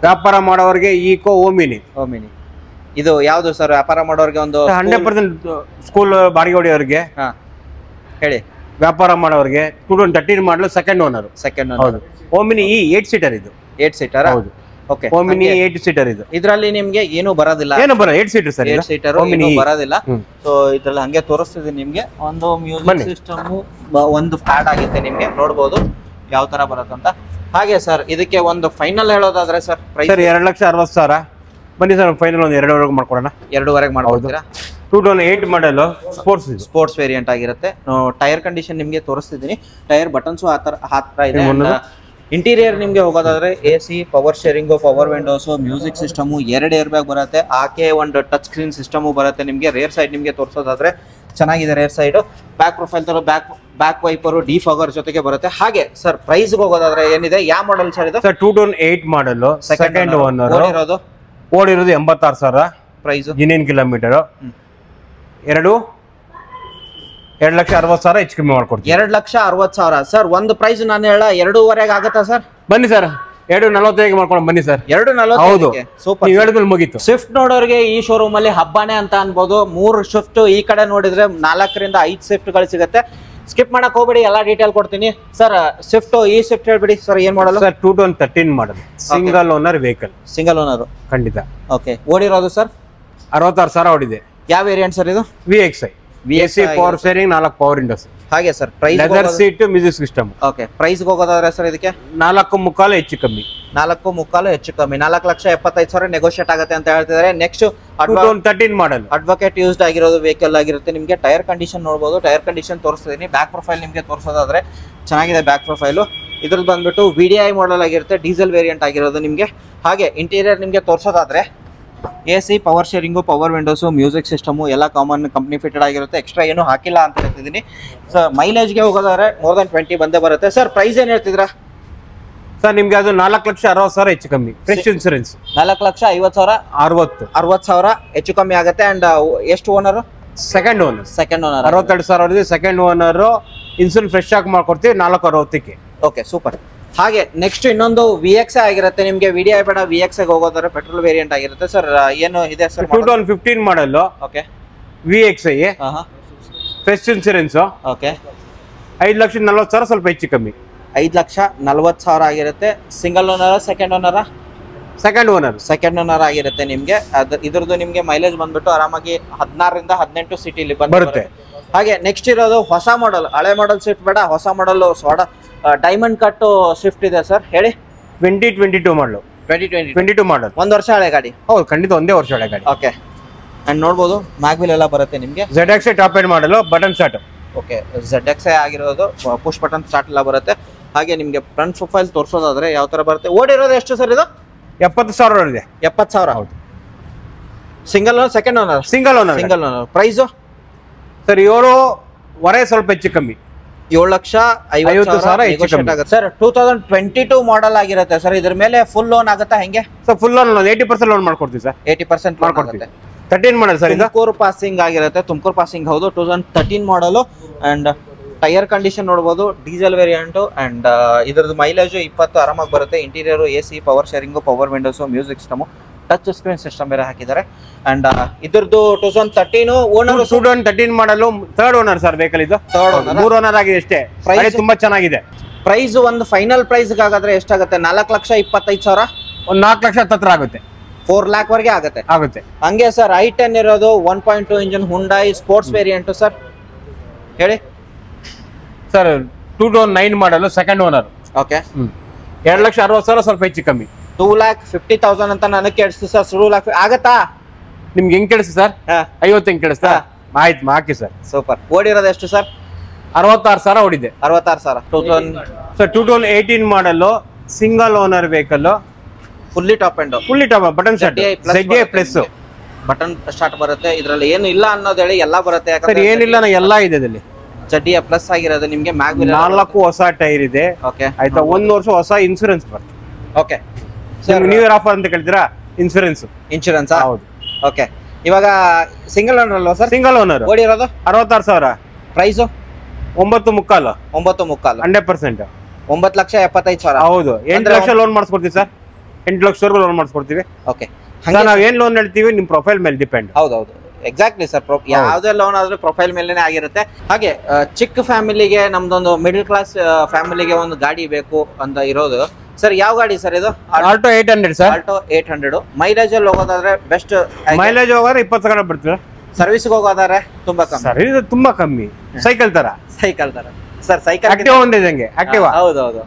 ವ್ಯಾಪಾರ ಮಾಡೋರಿಗೆ ಈಕೋ, ಓಮಿನಿ. ಓಮಿನಿ ಇದು ಯಾವ್ದು ಸರ್? ವ್ಯಾಪಾರ ಮಾಡೋರಿಗೆ ಒಂದು 100% ಸ್ಕೂಲ್ ಬಾಡಿಗೆ ಹೊಡೆಯೋರಿಗೆ, ಹಾ ಹೇಳಿ. ವ್ಯಾಪಾರ ಮಾಡೋರಿಗೆ 2013 ಮಾಡಲು ಸೆಕೆಂಡ್ ಓನರ್. ಸೆಕೆಂಡ್ ಹೌದು. ಓಮಿನಿ 8 ಸೀಟರ್ ಇದು. 8 ಸೀಟರ್. ಹೌದು. ಓಕೆ. ಓಮಿನಿ 8 ಸೀಟರ್ ಇದು. ಇದರಲ್ಲಿ ನಿಮ್ಗೆ ಏನು ಬರೋದಿಲ್ಲ. ಏನು ಬರ 8 ಸೀಟರ್ ಸರ್. 8 ಸೀಟರ್ ಬರೋದಿಲ್ಲ. ಸೊ ಇದ್ರಲ್ಲಿ ಹಂಗೆ ತೋರಿಸ್ತಿದ್ದೀನಿ ನಿಮ್ಗೆ. ಒಂದು ಮ್ಯೂಸಿಕ್ ಸಿಸ್ಟಮ್, ಒಂದು ಪ್ಯಾಡ್ ಆಗುತ್ತೆ ನಿಮ್ಗೆ. ನೋಡ್ಬೋದು ಯಾವ ತರ ಬರುತ್ತಂತ. ಹಾಗೆ ಸರ್ ಇದಕ್ಕೆ ಒಂದು ಫೈನಲ್ ಹೇಳೋದಾದ್ರೆ ಸರ್ ಪ್ರೈಸ್? ಸರ್ 2,60,000. ಬನ್ನಿ ಸರ್, ಫೈನಲ್ ಒಂದು 2.5 ಮಾಡ್ಕೊಡೋಣ. 2.5 ಮಾಡ್ಕೊಡ್ತೀರಾ? 2008 ಮಾಡಲ್ ಸ್ಪೋರ್ಟ್ಸ್, ಸ್ಪೋರ್ಟ್ಸ್ ವೇರಿಯಂಟ್ ಆಗಿರುತ್ತೆ. ಟೈರ್ ಕಂಡೀಷನ್ ನಿಮ್ಗೆ ತೋರಿಸ್ತಿದ್ದೀನಿ. ಟೈರ್ ಬಟನ್ಸು ಹತ್ರ ಇದೆ. ಇಂಟೀರಿಯರ್ ನಿಮ್ಗೆ ಹೋಗೋದಾದ್ರೆ AC, power steering, power windows, music system, 2 air bag ಬರುತ್ತೆ. ಆಕೆ ಒಂದು ಟಚ್ ಸ್ಕ್ರೀನ್ ಸಿಸ್ಟಮು ಬರುತ್ತೆ ನಿಮ್ಗೆ. ರೇರ್ ಸೈಡ್ ನಿಮ್ಗೆ ತೋರಿಸೋದಾದ್ರೆ ಚೆನ್ನಾಗಿದೆ ರೇರ್ ಸೈಡ್. ಬ್ಯಾಕ್ ಪ್ರೊಫೈಲ್ ತರ ಬ್ಯಾಕ್ ವೈಪರು, ಡಿಫಾಗರ್ ಜೊತೆಗೆ ಬರುತ್ತೆ. ಹಾಗೆ ಸರ್ ಪ್ರೈಸ್ ಹೋಗೋದಾದ್ರೆ ಏನಿದೆ? ಯಾವ ಮಾಡಲ್ ಸರ್ ಇದು? Sir 2008 model second owner. ಓಡಿರೋದು 86,000. Price genuine kilometre. 2,60,000 ಹೆಚ್ಚು ಕಮ್ಮಿ ಮಾಡ್ಕೊಡ್ತೀವಿ. 2,60,000 ಸರ್. ಒಂದು ಪ್ರೈಸ್ ನಾನು ಹೇಳ 2.5 ಆಗುತ್ತಾ ಸರ್? ಬನ್ನಿ ಸರ್, 2.45 ಮಾಡ್ಕೊಂಡು ಬನ್ನಿ ಸರ್. 2.40. ಸೂಪರ್. ನೀವು ಹೇಳಿದ್ಮೇಲೆ ಮುಗೀತು. ಸ್ವಿಫ್ಟ್ ನೋಡೋರಿಗೆ ಈ ಶೋರೂಮ್ ಅಲ್ಲಿ ಹಬ್ಬನೇ ಅಂತ ಅನ್ಬೋದು. 3 ಸ್ವಿಫ್ಟ್ ಈ ಕಡೆ ನೋಡಿದ್ರೆ 4ರಿಂದ 5 ಸ್ವಿಫ್ಟ್ ಗಳು ಸಿಗುತ್ತೆ. ಸ್ಕಿಪ್ ಮಾಡಕ್ ಹೋಗ್ಬೇಡಿ, ಎಲ್ಲಾ ಡೀಟೇಲ್ ಕೊಡ್ತೀನಿ ಸರ್. ಸ್ವಿಫ್ಟ್ ಈ ಸ್ವಿಫ್ಟ್ ಹೇಳ್ಬಿಡಿ ಸರ್, ಏನ್ ಮಾಡಲ್ಲ sir? 2013 model single owner vehicle. Single owner ಖಂಡಿತ. ಓಕೆ. ಓಡಿರೋದು ಸರ್ 66,000 ಓಡಿದೆ. ಯಾವ ವೇರಿಯಂಟ್ ಸರ್ ಇದು? VXI. AC, power steering, 4 power windows. ಹಾಗೆ sir price? Leather seat, music system. Okay. Price ಹೋಗೋದಾದ್ರೆ ಸರ್ ಇದಕ್ಕೆ 4.25 ಹೆಚ್ಚು ಕಮ್ಮಿ. 4.25 ಹೆಚ್ಚು ಕಮ್ಮಿ. 4,75,000 ನೆಗೋಷಿಯೇಟ್ ಆಗುತ್ತೆ ಅಂತ ಹೇಳ್ತಿದ್ದಾರೆ. ನೆಕ್ಸ್ಟ್ 2013 ಮಾಡಲ್ ಅಡ್ವೊಕೇಟ್ ಯೂಸ್ಡ್ ಆಗಿರೋದು ವೆಹಿಕಲ್ ಆಗಿರುತ್ತೆ ನಿಮಗೆ. ಟೈರ್ ಕಂಡೀಷನ್ ನೋಡಬಹುದು. ಟೈರ್ ಕಂಡೀಷನ್ ತೋರಿಸ್ತಿದ್ದೀನಿ. ಬ್ಯಾಕ್ ಪ್ರೊಫೈಲ್ ನಿಮಗೆ ತೋರಿಸೋದಾದ್ರೆ ಚೆನ್ನಾಗಿದೆ ಬ್ಯಾಕ್ ಪ್ರೊಫೈಲು. ಇದ್ರದ್ದು ಬಂದ್ಬಿಟ್ಟು VDI ಮಾಡಲ್ ಆಗಿರುತ್ತೆ, ಡೀಸೆಲ್ ವೇರಿಯಂಟ್ ಆಗಿರೋದು ನಿಮಗೆ. ಹಾಗೆ ಇಂಟೀರಿಯರ್ ನಿಮಗೆ ತೋರಿಸೋದಾದ್ರೆ AC, power steering, power windows, music system ಎಲ್ಲ ಕಾಮನ್ ಕಂಪ್ನಿ ಫಿಟೆಡ್ ಆಗಿರುತ್ತೆ. ಎಕ್ಸ್ಟ್ರಾ ಏನು ಹಾಕಿಲ್ಲ ಅಂತ ಹೇಳ್ತಿದ್ದೀನಿ ಸರ್. ಮೈಲೇಜ್ಗೆ ಹೋಗೋದಾದ್ರೆ ಮೋರ್ ದನ್ 20 ಬಂದೇ ಬರುತ್ತೆ ಸರ್. ಪ್ರೈಸ್ ಏನ್ ಹೇಳ್ತಿದ್ರಾ ಸರ್? ನಿಮ್ಗೆ ಅದು 4,60,000 ಹೆಚ್ಚು ಕಮ್ಮಿ. Fresh insurance 4,50,000. 60,000 ಹೆಚ್ಚು ಕಮ್ಮಿ ಆಗುತ್ತೆ. ಅಂಡ್ ಎಷ್ಟು owner? Second owner. Second owner 62,000 second owner. Insurance fresh ಆಗಿ ಮಾಡ್ಕೊಡ್ತೀವಿ 4,60,000ಕ್ಕೆ. Okay, super. ಹಾಗೆ ನೆಕ್ಸ್ಟ್ ಇನ್ನೊಂದು VXI ಆಗಿರುತ್ತೆ ನಿಮಗೆ. VDI ಬೇಡ, VXI ಹೋಗೋದಾದ್ರೆ ಪೆಟ್ರೋಲ್ ವೇರಿಯಂಟ್ ಆಗಿರುತ್ತೆ ಸರ್. ಏನು ಇದೆ sir? 2015 model. Okay. VXI fresh insurance. Okay. 5,40,000 ಸ್ವಲ್ಪ ಹೆಚ್ಚು ಕಮ್ಮಿ. 5,40,000 ಆಗಿರುತ್ತೆ. Single owner, second owner? Second owner. Second owner ಆಗಿರುತ್ತೆ ನಿಮ್ಗೆ. ಇದ್ರದ್ದು ನಿಮ್ಗೆ ಮೈಲೇಜ್ ಬಂದ್ಬಿಟ್ಟು ಆರಾಮಾಗಿ 16ರಿಂದ 18 ಸಿಟಿಲಿ ಬರುತ್ತೆ. ಹಾಗೆ ನೆಕ್ಸ್ಟ್ ಇರೋದು ಹೊಸ ಮಾಡಲ್. ಹಳೆ ಮಾಡಲ್ ಸ್ವಿಫ್ಟ್ ಬೇಡ, ಹೊಸ ಮಾಡಲ್ ಡೈಮಂಡ್ ಕಟ್ ಸ್ವಿಫ್ಟ್ ಇದೆ ಸರ್, ಹೇಳಿ. 2022 ಮಾಡಲು, 22 ಮಾಡಲ್, 1 ವರ್ಷ ಹಳೆ ಗಾಡಿ. ಹೌದು ಖಂಡಿತ ಒಂದೇ ವರ್ಷ ಹಳೆ ಗಾಡಿ. ಓಕೆ, ಅಂಡ್ ನೋಡ್ಬೋದು ಮ್ಯಾಗ್ವಿಲ್ ಎಲ್ಲ ಬರುತ್ತೆ ನಿಮಗೆ. ZX ಟಾಪ್ ಎಂಡ್ ಮಾಡಲು, ಬಟನ್ ಸ್ಟಾರ್ಟ್. ಓಕೆ, ZX ಆಗಿರೋದು, ಪುಷ್ ಬಟನ್ ಸ್ಟಾರ್ಟ್ ಎಲ್ಲ ಬರುತ್ತೆ. ಹಾಗೆ ನಿಮಗೆ ಫ್ರಂಟ್ ಪ್ರೊಫೈಲ್ ತೋರಿಸೋದಾದ್ರೆ ಯಾವ ತರ ಬರುತ್ತೆ? ಓಡಿರೋದು ಎಷ್ಟು ಸರ್ ಇದು? 70,000 ಇದೆ. 70,000. ಹೌದು. Single owner, second owner? Single owner. Single owner. Price sir 7.5 ಸ್ವಲ್ಪ ಹೆಚ್ಚು ಕಮ್ಮಿ, 7,50,000 ಹೆಚ್ಚು ಕಮ್ಮಿ ಆಗುತ್ತೆ ಸರ್. 2022 ಮಾಡೆಲ್ ಆಗಿರುತ್ತೆ ಸರ್. ಇದ್ರ ಮೇಲೆ ಫುಲ್ ಲೋನ್ ಆಗುತ್ತಾ ಹೆಂಗೆ ಸರ್? ಫುಲ್ ಲೋನ್ 80% ಲೋನ್ ಮಾಡ್ಕೊಡ್ತೀವಿ ಸರ್. 80% ಮಾಡ್ಕೊಡ್ತೀವಿ. 13 ಮಾಡಲ್ ಸರ್ ಇದು. ತುಮಕೂರು ಪಾಸಿಂಗ್ ಆಗಿರುತ್ತೆ. ತುಮಕೂರು ಪಾಸಿಂಗ್ ಹೌದು, 2013 ಮಾಡಲು. ಅಂಡ್ ಟೈರ್ ಕಂಡೀಷನ್ ನೋಡಬಹುದು, ಡೀಸೆಲ್ ವೇರಿಯಂಟ್. ಅಂಡ್ ಇದ್ರದ್ದು ಮೈಲೇಜ್ 20 ಆರಾಮಾಗಿ ಬರುತ್ತೆ. Interior AC, power steering, power windows, music system, touch screen system ಬೇರೆ ಹಾಕಿದ್ದಾರೆ. ಅಂಡ್ ಇದ್ರದ್ದು 2013 ಓನರ್, 2013 ಮಾಡಲು, ಥರ್ಡ್ ಓನರ್ ಸರ್ ವೆಹಿಕಲ್ ಇದು. ಥರ್ಡ್ ಓನರ್, 3 ಓನರ್ ಆಗಿದೆ ಅಷ್ಟೇ. ಪ್ರೈಸ್ ತುಂಬಾ ಚೆನ್ನಾಗಿದೆ. ಪ್ರೈಸ್ ಒಂದು ಫೈನಲ್ ಪ್ರೈಸ್ ಆಗಾದ್ರೆ ಎಷ್ಟಾಗುತ್ತೆ? 4,25,000, ಒಂದು 4 ಲಕ್ಷ ಹತ್ರ ಆಗುತ್ತೆ. 4 lakh ವರೆಗೆ ಆಗುತ್ತೆ. ಹಂಗೆ ಸರ್ i10 ಇರೋದು 1.2 ಇಂಜಿನ್ ಹುಂಡಾಯಿ ಸ್ಪೋರ್ಟ್ಸ್ ವೇರಿಯಂಟ್ ಸರ್, ಹೇಳಿ ಸರ್. 2009 ಮಾಡಲು, ಸೆಕೆಂಡ್ ಓನರ್. ಓಕೆ, 2,60,000 ಸ್ವಲ್ಪ ಹೆಚ್ಚು ಕಮ್ಮಿ. 2,50,000 ಅಂತ ನನಗೆ ಕೇಳಿಸ್ತು ಸರ್. 2 lakh ಆಗತ್ತಾ ನಿಮ್ಗೆ? ಹೆಂಗ್ ಕೇಳಿಸ್ತು ಸರ್? 50 ಹೆಂಗ್ ಕೇಳಿಸ್ತಾ? ಆಯ್ತು ಹಾಕಿ ಸರ್. ಸೂಪರ್. ಓಡಿರೋದು ಎಷ್ಟು ಸರ್? 66,000 ಓಡಿದೆ. 66,000. ಸರ್ 2018 ಮಾಡಲು, single owner vehicle, fully top and fully top, button start, ZA plus button start ಬರುತ್ತೆ. ಇದ್ರಲ್ಲಿ ಏನು ಇಲ್ಲ ಅನ್ನೋದು ಹೇಳಿ ಎಲ್ಲ ಬರುತ್ತೆ. ಸರ್ ಏನಿಲ್ಲ, ಎಲ್ಲ ಇದೆ ಇದರಲ್ಲಿ. ZA ಪ್ಲಸ್ ಆಗಿರೋದು ನಿಮಗೆ. ಮ್ಯಾಗ್ವಿಲ್ 4 ಹೊಸ ಟೈರ್ ಇದೆ. ಓಕೆ ಆಯ್ತಾ, 1 ವರ್ಷ ಹೊಸ ಇನ್ಸೂರೆನ್ಸ್ ಬರುತ್ತೆ. Okay sir new year offer ಅಂತ ಕೇಳ್ತೀರಾ? ಇನ್ಸೂರೆನ್ಸ್. ಹೌದು. ಓಕೆ, ಇವಾಗ ಸಿಂಗಲ್ ಓನರ್ ಅಲ್ವಾ ಸರ್? Single owner. ಓಡಿರೋದು 66,000. ಪ್ರೈಸು 9.75. 9.75. 100%. 9,75,000. ಹೌದು. 8 ಲಕ್ಷ ಲೋನ್ ಮಾಡಿಸ್ಕೊಡ್ತೀವಿ ಸರ್. 8 ಲಕ್ಷವರೆಗೂ ಲೋನ್ ಮಾಡಿಸ್ಕೊಡ್ತೀವಿ. ಓಕೆ, ನಾವ್ ಏನ್ ಲೋನ್ ಹೇಳ್ತೀವಿ ನಿಮ್ ಪ್ರೊಫೈಲ್ ಮೇಲೆ ಡಿಪೆಂಡ್. ಹೌದೌದು, ಎಕ್ಸಾಕ್ಟ್ಲಿ ಸರ್. ಯಾವುದೇ ಲೋನ್ ಆದ್ರೂ ಪ್ರೊಫೈಲ್ ಮೇಲೆನೆ ಆಗಿರುತ್ತೆ. ಹಾಗೆ ಚಿಕ್ಕ ಫ್ಯಾಮಿಲಿಗೆ, ನಮ್ದೊಂದು ಮಿಡಲ್ ಕ್ಲಾಸ್ ಫ್ಯಾಮಿಲಿಗೆ ಒಂದು ಗಾಡಿ ಬೇಕು ಅಂತ ಇರೋದು ಸರ್, ಯಾವ ಗಾಡಿ ಸರ್ ಇದು? Alto 800 sir. ಆಲ್ಟೋ 800. ಮೈಲೇಜ್ ಅಲ್ಲಿ ಹೋಗೋದಾದ್ರೆ ಬೆಸ್ಟ್. ಮೈಲೇಜ್ ಹೋಗೋದ್ರೆ 20 ಬರ್ತದೆ. ಸರ್ವಿಸ್ ಹೋಗೋದಾದ್ರೆ ತುಂಬಾ ಕಮ್ಮಿ. ಸರ್ ಇದು ತುಂಬಾ ಕಮ್ಮಿ, ಸೈಕಲ್ ತರ. ಸೈಕಲ್ ತರ ಸರ್. ಸೈಕಲ್ ಆಕ್ಟಿವಾ ಒಂದಿದಂಗೆ. ಆಕ್ಟಿವಾ. ಹೌದೌದು.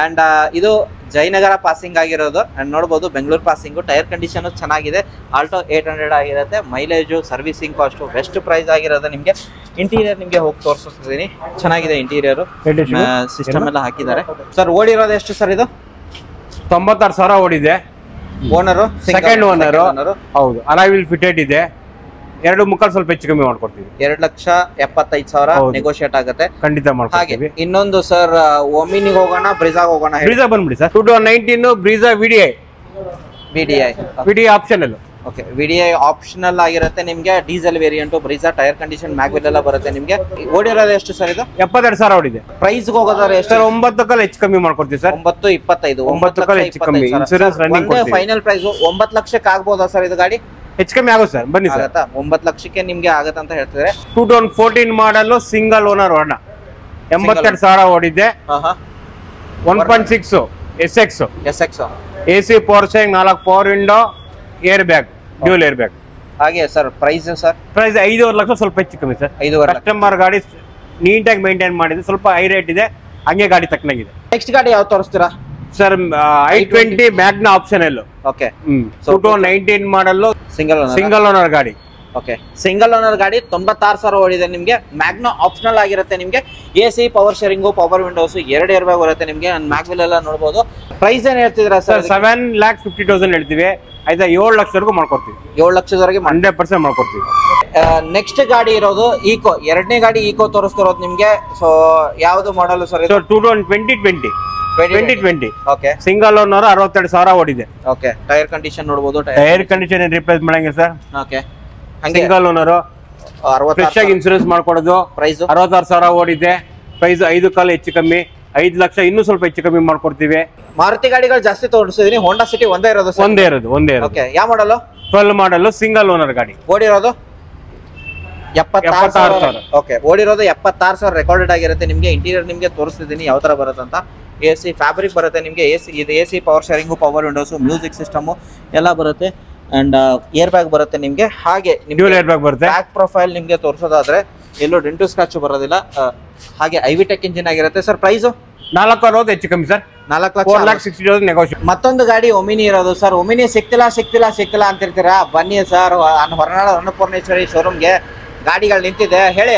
ಅಂಡ್ ಇದು ಜಯನಗರ ಪಾಸಿಂಗ್ ಆಗಿರೋದು. ಅಂಡ್ ನೋಡಬಹುದು ಬೆಂಗಳೂರು ಪಾಸಿಂಗು. ಟೈರ್ ಕಂಡೀಷನ್ ಚೆನ್ನಾಗಿದೆ. ಆಲ್ಟೋ 800 ಆಗಿರುತ್ತೆ. Mileage, servicing cost best price ಆಗಿರೋದು ನಿಮಗೆ. ಇಂಟೀರಿಯರ್ ನಿಮಗೆ ಹೋಗಿ ತೋರಿಸ್ತಿದ್ದೀನಿ. ಚೆನ್ನಾಗಿದೆ ಇಂಟೀರಿಯರ್, ಸಿಸ್ಟಮ್ ಎಲ್ಲ ಹಾಕಿದ್ದಾರೆ. ಸರ್ ಓಡಿರೋದು ಎಷ್ಟು ಸರ್ ಇದು? 96,000 ಓಡಿದೆ. Owner second owner. ಹೌದು. ಅಲಾವಿಲ್ ಫಿಟೆಡ್ ಇದೆ. 2.25 ಸ್ವಲ್ಪ ಹೆಚ್ಚು ಕಮ್ಮಿ ಮಾಡ್ಕೊಡ್ತೀವಿ. 2,75,000 ನೆಗೋಷಿಯೇಟ್ ಆಗುತ್ತೆ. ಖಂಡಿತ ಮಾಡ್ಕೊಡ್ತೀವಿ. ಇನ್ನೊಂದು ಸರ್, ಒಮಿನಿಗೆ ಹೋಗೋಣ, ಬ್ರಿಜಾಗ್ ಹೋಗೋಣ? ಬ್ರಿಜಾ ಬಂದ್ಬಿಡಿ sir. 2019 Brezza VDI optional. Okay, VDI optional ಆಗಿರುತ್ತೆ ನಿಮಗೆ. Diesel variant, Brezza, tyre condition, mag wheel ಎಲ್ಲ ಬರುತ್ತೆ ನಿಮಗೆ. ಓಡಿರೋದು ಎಷ್ಟು ಸರ್ ಇದು? 72,000 ಓಡಿದೆ. ಪ್ರೈಸ್ ಹೋಗೋದಾದ್ರೆ ಎಷ್ಟು? 9 ಹೆಚ್ಚು ಕಮ್ಮಿ ಮಾಡ್ಕೊಡ್ತೀವಿ ಸರ್. 9.25. 9 ಹೆಚ್ಚು ಕಮ್ಮಿ. ಇನ್ಶೂರೆನ್ಸ್ ರನ್ನಿಂಗ್ ಕೊಡ್ತೀವಿ. ಫೈನಲ್ ಪ್ರೈಸ್ 9 ಲಕ್ಷಕ್ಕೆ ಆಗ್ಬೋದಾ ಸರ್ ಇದು ಗಾಡಿ? ಹೆಚ್ಚು ಕಮ್ಮಿ ಆಗುತ್ತೆ ಸರ್, ಬನ್ನಿ ಸರ್. 9 ಲಕ್ಷಕ್ಕೆ ನಿಮ್ಗೆ ಆಗತ್ತೆ ಅಂತ ಹೇಳ್ತಿದ್ರೆ. 2014 ಮಾಡಲು, ಸಿಂಗಲ್ ಓನರ್ ವರ್ಣ, 82,000 ಓಡಿದೆ. 1.6 SX. AC power steering, 4 power window, air bag, dual air bag. ಹಾಗೆ ಸರ್ ಪ್ರೈಸ್ 5.5 ಲಕ್ಷ ಸ್ವಲ್ಪ ಹೆಚ್ಚು ಕಮ್ಮಿ ಸರ್. 5.5 ಕಸ್ಟಮರ್ ಗಾಡಿ ನೀಟಾಗಿ ಮೇಂಟೈನ್ ಮಾಡಿದೆ. ಸ್ವಲ್ಪ ಹೈ ರೇಟ್ ಇದೆ, ಹಂಗೆ ಗಾಡಿ ತಕ್ಕನಾಗಿದೆ. ನೆಕ್ಸ್ಟ್ ಗಾಡಿ ಯಾವ್ದು ತೋರಿಸ್ತೀರಾ sir? i20 Magna optional. Okay, 2019 model, single owner ಗಾಡಿ. ಓಕೆ, ಸಿಂಗಲ್ ಓನರ್ ಗಾಡಿ. 96,000 ಓಡಿದೆ ನಿಮಗೆ. ಮ್ಯಾಗ್ನಾ ಆಪ್ಷನಲ್ ಆಗಿರುತ್ತೆ ನಿಮಗೆ. AC, power steering, power windows, 2 air bag ಬರುತ್ತೆ ನಿಮಗೆ. ಮ್ಯಾಗ್ವಿಲ್ ಎಲ್ಲ ನೋಡಬಹುದು. ಪ್ರೈಸ್ ಏನ್ ಹೇಳ್ತಿದ್ದೀರಾ ಸರ್? 7,50,000 ಹೇಳ್ತೀವಿ. ಆಯ್ತಾ, 7 ಲಕ್ಷವರೆಗೂ ಮಾಡ್ಕೊಡ್ತೀವಿ. 7 ಲಕ್ಷದವರೆಗೆ 100% ಮಾಡ್ಕೊಡ್ತೀವಿ. ನೆಕ್ಸ್ಟ್ ಗಾಡಿ ಇರೋದು ಈಕೋ. 2ನೇ ಗಾಡಿ ಈಕೋ ತೋರಿಸ್ತಿರೋದು ನಿಮ್ಗೆ. ಸೊ ಯಾವ್ದು model sir? 2020. Okay, single owner, 62,000 ಓಡಿದೆ. ಓಕೆ, ಟೈರ್ ಕಂಡೀಷನ್ ನೋಡಬಹುದು. ಟೈರ್ ಕಂಡೀಷನ್ ಏನ್ ರಿಪ್ಲೇಸ್ ಮಾಡಂಗೆ sir. Okay, single owner, fresh ಆಗಿ ಇನ್ಸೂರೆನ್ಸ್ ಮಾಡ್ಕೊಡೋದು. ಪ್ರೈಸ್ 66,000 ಓಡಿದೆ. ಪ್ರೈಸ್ 5 ಕಾಲ ಹೆಚ್ಚು ಕಮ್ಮಿ, 5 ಲಕ್ಷ ಇನ್ನೂ ಸ್ವಲ್ಪ ಹೆಚ್ಚು ಕಮ್ಮಿ ಮಾಡ್ಕೊಡ್ತೀವಿ. ಮಾರುತಿ ಗಾಡಿಗಳು ಜಾಸ್ತಿ ತೋರಿಸಿದೀನಿ. ಹೋಂಡಾ ಸಿಟಿ ಒಂದೇ ಇರೋದು? ಒಂದೇ ಇರೋದು. ಓಕೆ, ಯಾವ ಮಾಡಲು? 12 ಮಾಡಲು, ಸಿಂಗಲ್ ಓನರ್ ಗಾಡಿ. ಓಡಿರೋದು 76,000. ಓಕೆ, ಓಡಿರೋದು 76,000 ರೆಕಾರ್ಡೆಡ್ ಆಗಿರುತ್ತೆ ನಿಮಗೆ. ಇಂಟೀರಿಯರ್ ನಿಮಗೆ ತೋರಿಸ್ತಿದ್ದೀನಿ ಯಾವ ತರ ಬರುತ್ತೆ ಅಂತ. AC ಫ್ಯಾಬ್ರಿಕ್ ಬರುತ್ತೆ ನಿಮಗೆ. AC power steering, power windows, music system ಎಲ್ಲ ಬರುತ್ತೆ. ಅಂಡ್ ಏರ್ ಬ್ಯಾಗ್ ಬರುತ್ತೆ ನಿಮಗೆ. ಹಾಗೆ ಡ್ಯೂಲ್ ಏರ್ ಬ್ಯಾಗ್ ಬರುತ್ತೆ. ಬ್ಯಾಕ್ ಪ್ರೊಫೈಲ್ ನಿಮಗೆ ತೋರಿಸೋದಾದ್ರೆ ಎಲ್ಲೂ ಡೆಂಟು ಸ್ಕ್ರಾಚ್ ಬರೋದಿಲ್ಲ. ಹಾಗೆ IVTech ಇಂಜಿನ್ ಆಗಿರುತ್ತೆ ಸರ್. ಪ್ರೈಸ್ 4,60,000 ಹೆಚ್ಚು ಕಮ್ಮಿ ಸರ್. 4,60,000 ನೆಗೋಷಿಯೇಟ್. ಮತ್ತೊಂದು ಗಾಡಿ ಒಮಿನಿ ಇರೋದು ಸರ್. ಒಮಿನಿ ಸಿಕ್ತಿಲ್ಲ ಅಂತಿರ್ತೀರಾ. ಬನ್ನಿ ಸರ್ ಹೊರನಾಡು ಅನ್ನಪೂರ್ಣೇಶ್ವರಿ ಶೋರೂಮ್ಗೆ ಗಾಡಿಗಳು ನಿಂತಿದೆ. ಹೇಳಿ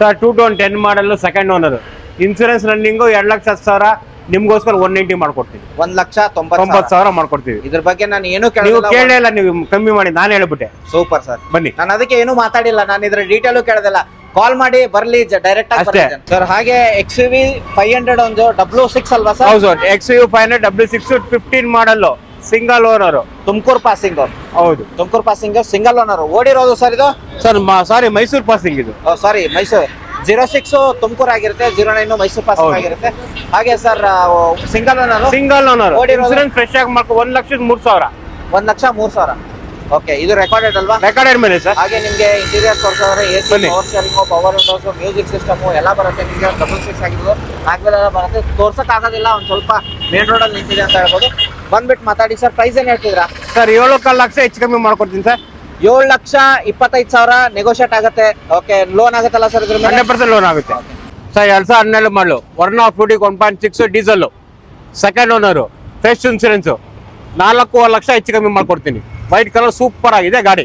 ಸರ್. 2010 ಮಾಡಲ್ ಸೆಕೆಂಡ್ ಓನರ್, ಇನ್ಸೂರೆನ್ಸ್ ರನ್ನಿಂಗು 2,10,000. ನಿಮ್ಗೋಸ್ಕರ 190 ಮಾಡ್ಕೊಡ್ತೀವಿ. 1,90,000 ಮಾಡ್ಕೊಡ್ತೀವಿ. ಇದ್ರ ಬಗ್ಗೆ ನಾನು ಏನು ಕೇಳಿಲ್ಲ, ನೀವು ಕಮ್ಮಿ ಮಾಡಿ ನಾನು ಹೇಳ್ಬಿಟ್ಟೆ. Super sir. ಬನ್ನಿ. ನಾನು ಅದಕ್ಕೆ ಏನು ಮಾತಾಡಿಲ್ಲ, ನಾನು ಇದ್ರ ಡೀಟೇಲು ಕೇಳೋದಿಲ್ಲ. ಕಾಲ್ ಮಾಡಿ ಬರ್ಲಿ ಡೈರೆಕ್ಟ್ ಆಗಿ ಸರ್. ಹಾಗೆ XUV 500 ಒಂದು W6 ಅಲ್ವಾ ಸರ್? ಹೌದು sir. XUV 500 W6 15 model, single owner, Tumakuru passing. ಹೌದು, ತುಮಕೂರು ಪಾಸಿಂಗ್, ಸಿಂಗಲ್ ಓನರ್. ಓಡಿರೋದು ಸರ್ ಇದು? ಸರ್ ಸಾರಿ, ಮೈಸೂರು ಪಾಸಿಂಗ್ ಇದು. ಸಾರಿ, ಮೈಸೂರು. 06 ತುಮಕೂರು ಆಗಿರುತ್ತೆ, 09 ಮೈಸೂರು ಪಾಸಿಂಗ್ ಆಗಿರುತ್ತೆ. ಹಾಗೆ sir single owner. Insurance fresh ಆಗಿ ಮಾಡ್ಕೊ 1,03,000. 1,03,000. ಓಕೆ, ಇದು ರೆಕಾರ್ಡೆಡ್ ಅಲ್ವಾ? ರೆಕಾರ್ಡೆಡ್ ಮೇಲೆ ಸರ್. ಹಾಗೆ ನಿಮಗೆ ಇಂಟೀರಿಯರ್ ತೋರಿಸೋದ್ರೆ AC, power steering, power windows, music system ಎಲ್ಲ ಬರುತ್ತೆ. ನಿಮಗೆ W6 ಆಗಿದ್ದು ನಾಲ್ಕುವೆಲ್ಲ ಬರುತ್ತೆ. ತೋರ್ಸಕ್ ಆಗೋದಿಲ್ಲ, ಒಂದು ಸ್ವಲ್ಪ ಮೇನ್ ರೋಡ್ ಅಲ್ಲಿ ನಿಂತಿದೆ ಅಂತ ಹೇಳ್ಬೋದು. ಬಂದ್ಬಿಟ್ಟು ಮಾತಾಡಿ ಸರ್. ಪ್ರೈಸ್ ಏನ್ ಹೇಳ್ತಿದ್ರಾ ಸರ್? 7,15 ಲಕ್ಷ ಹೆಚ್ಚು ಕಮ್ಮಿ ಮಾಡ್ಕೊಡ್ತೀನಿ ಸರ್. 7,25,000 ನೆಗೋಷಿಯೇಟ್ ಆಗುತ್ತೆ. ಓಕೆ, ಲೋನ್ ಆಗುತ್ತಲ್ಲ ಸರ್? ಇದ್ರ 100% ಲೋನ್ ಆಗುತ್ತೆ ಸರ್. 2012 ಮಾಡಲು, 1.6 diesel, second owner, fresh insurance, 4,00,000 ಹೆಚ್ಚು ಕಮ್ಮಿ ಮಾಡ್ಕೊಡ್ತೀನಿ. ವೈಟ್ ಕಲರ್ ಸೂಪರ್ ಆಗಿದೆ ಗಾಡಿ.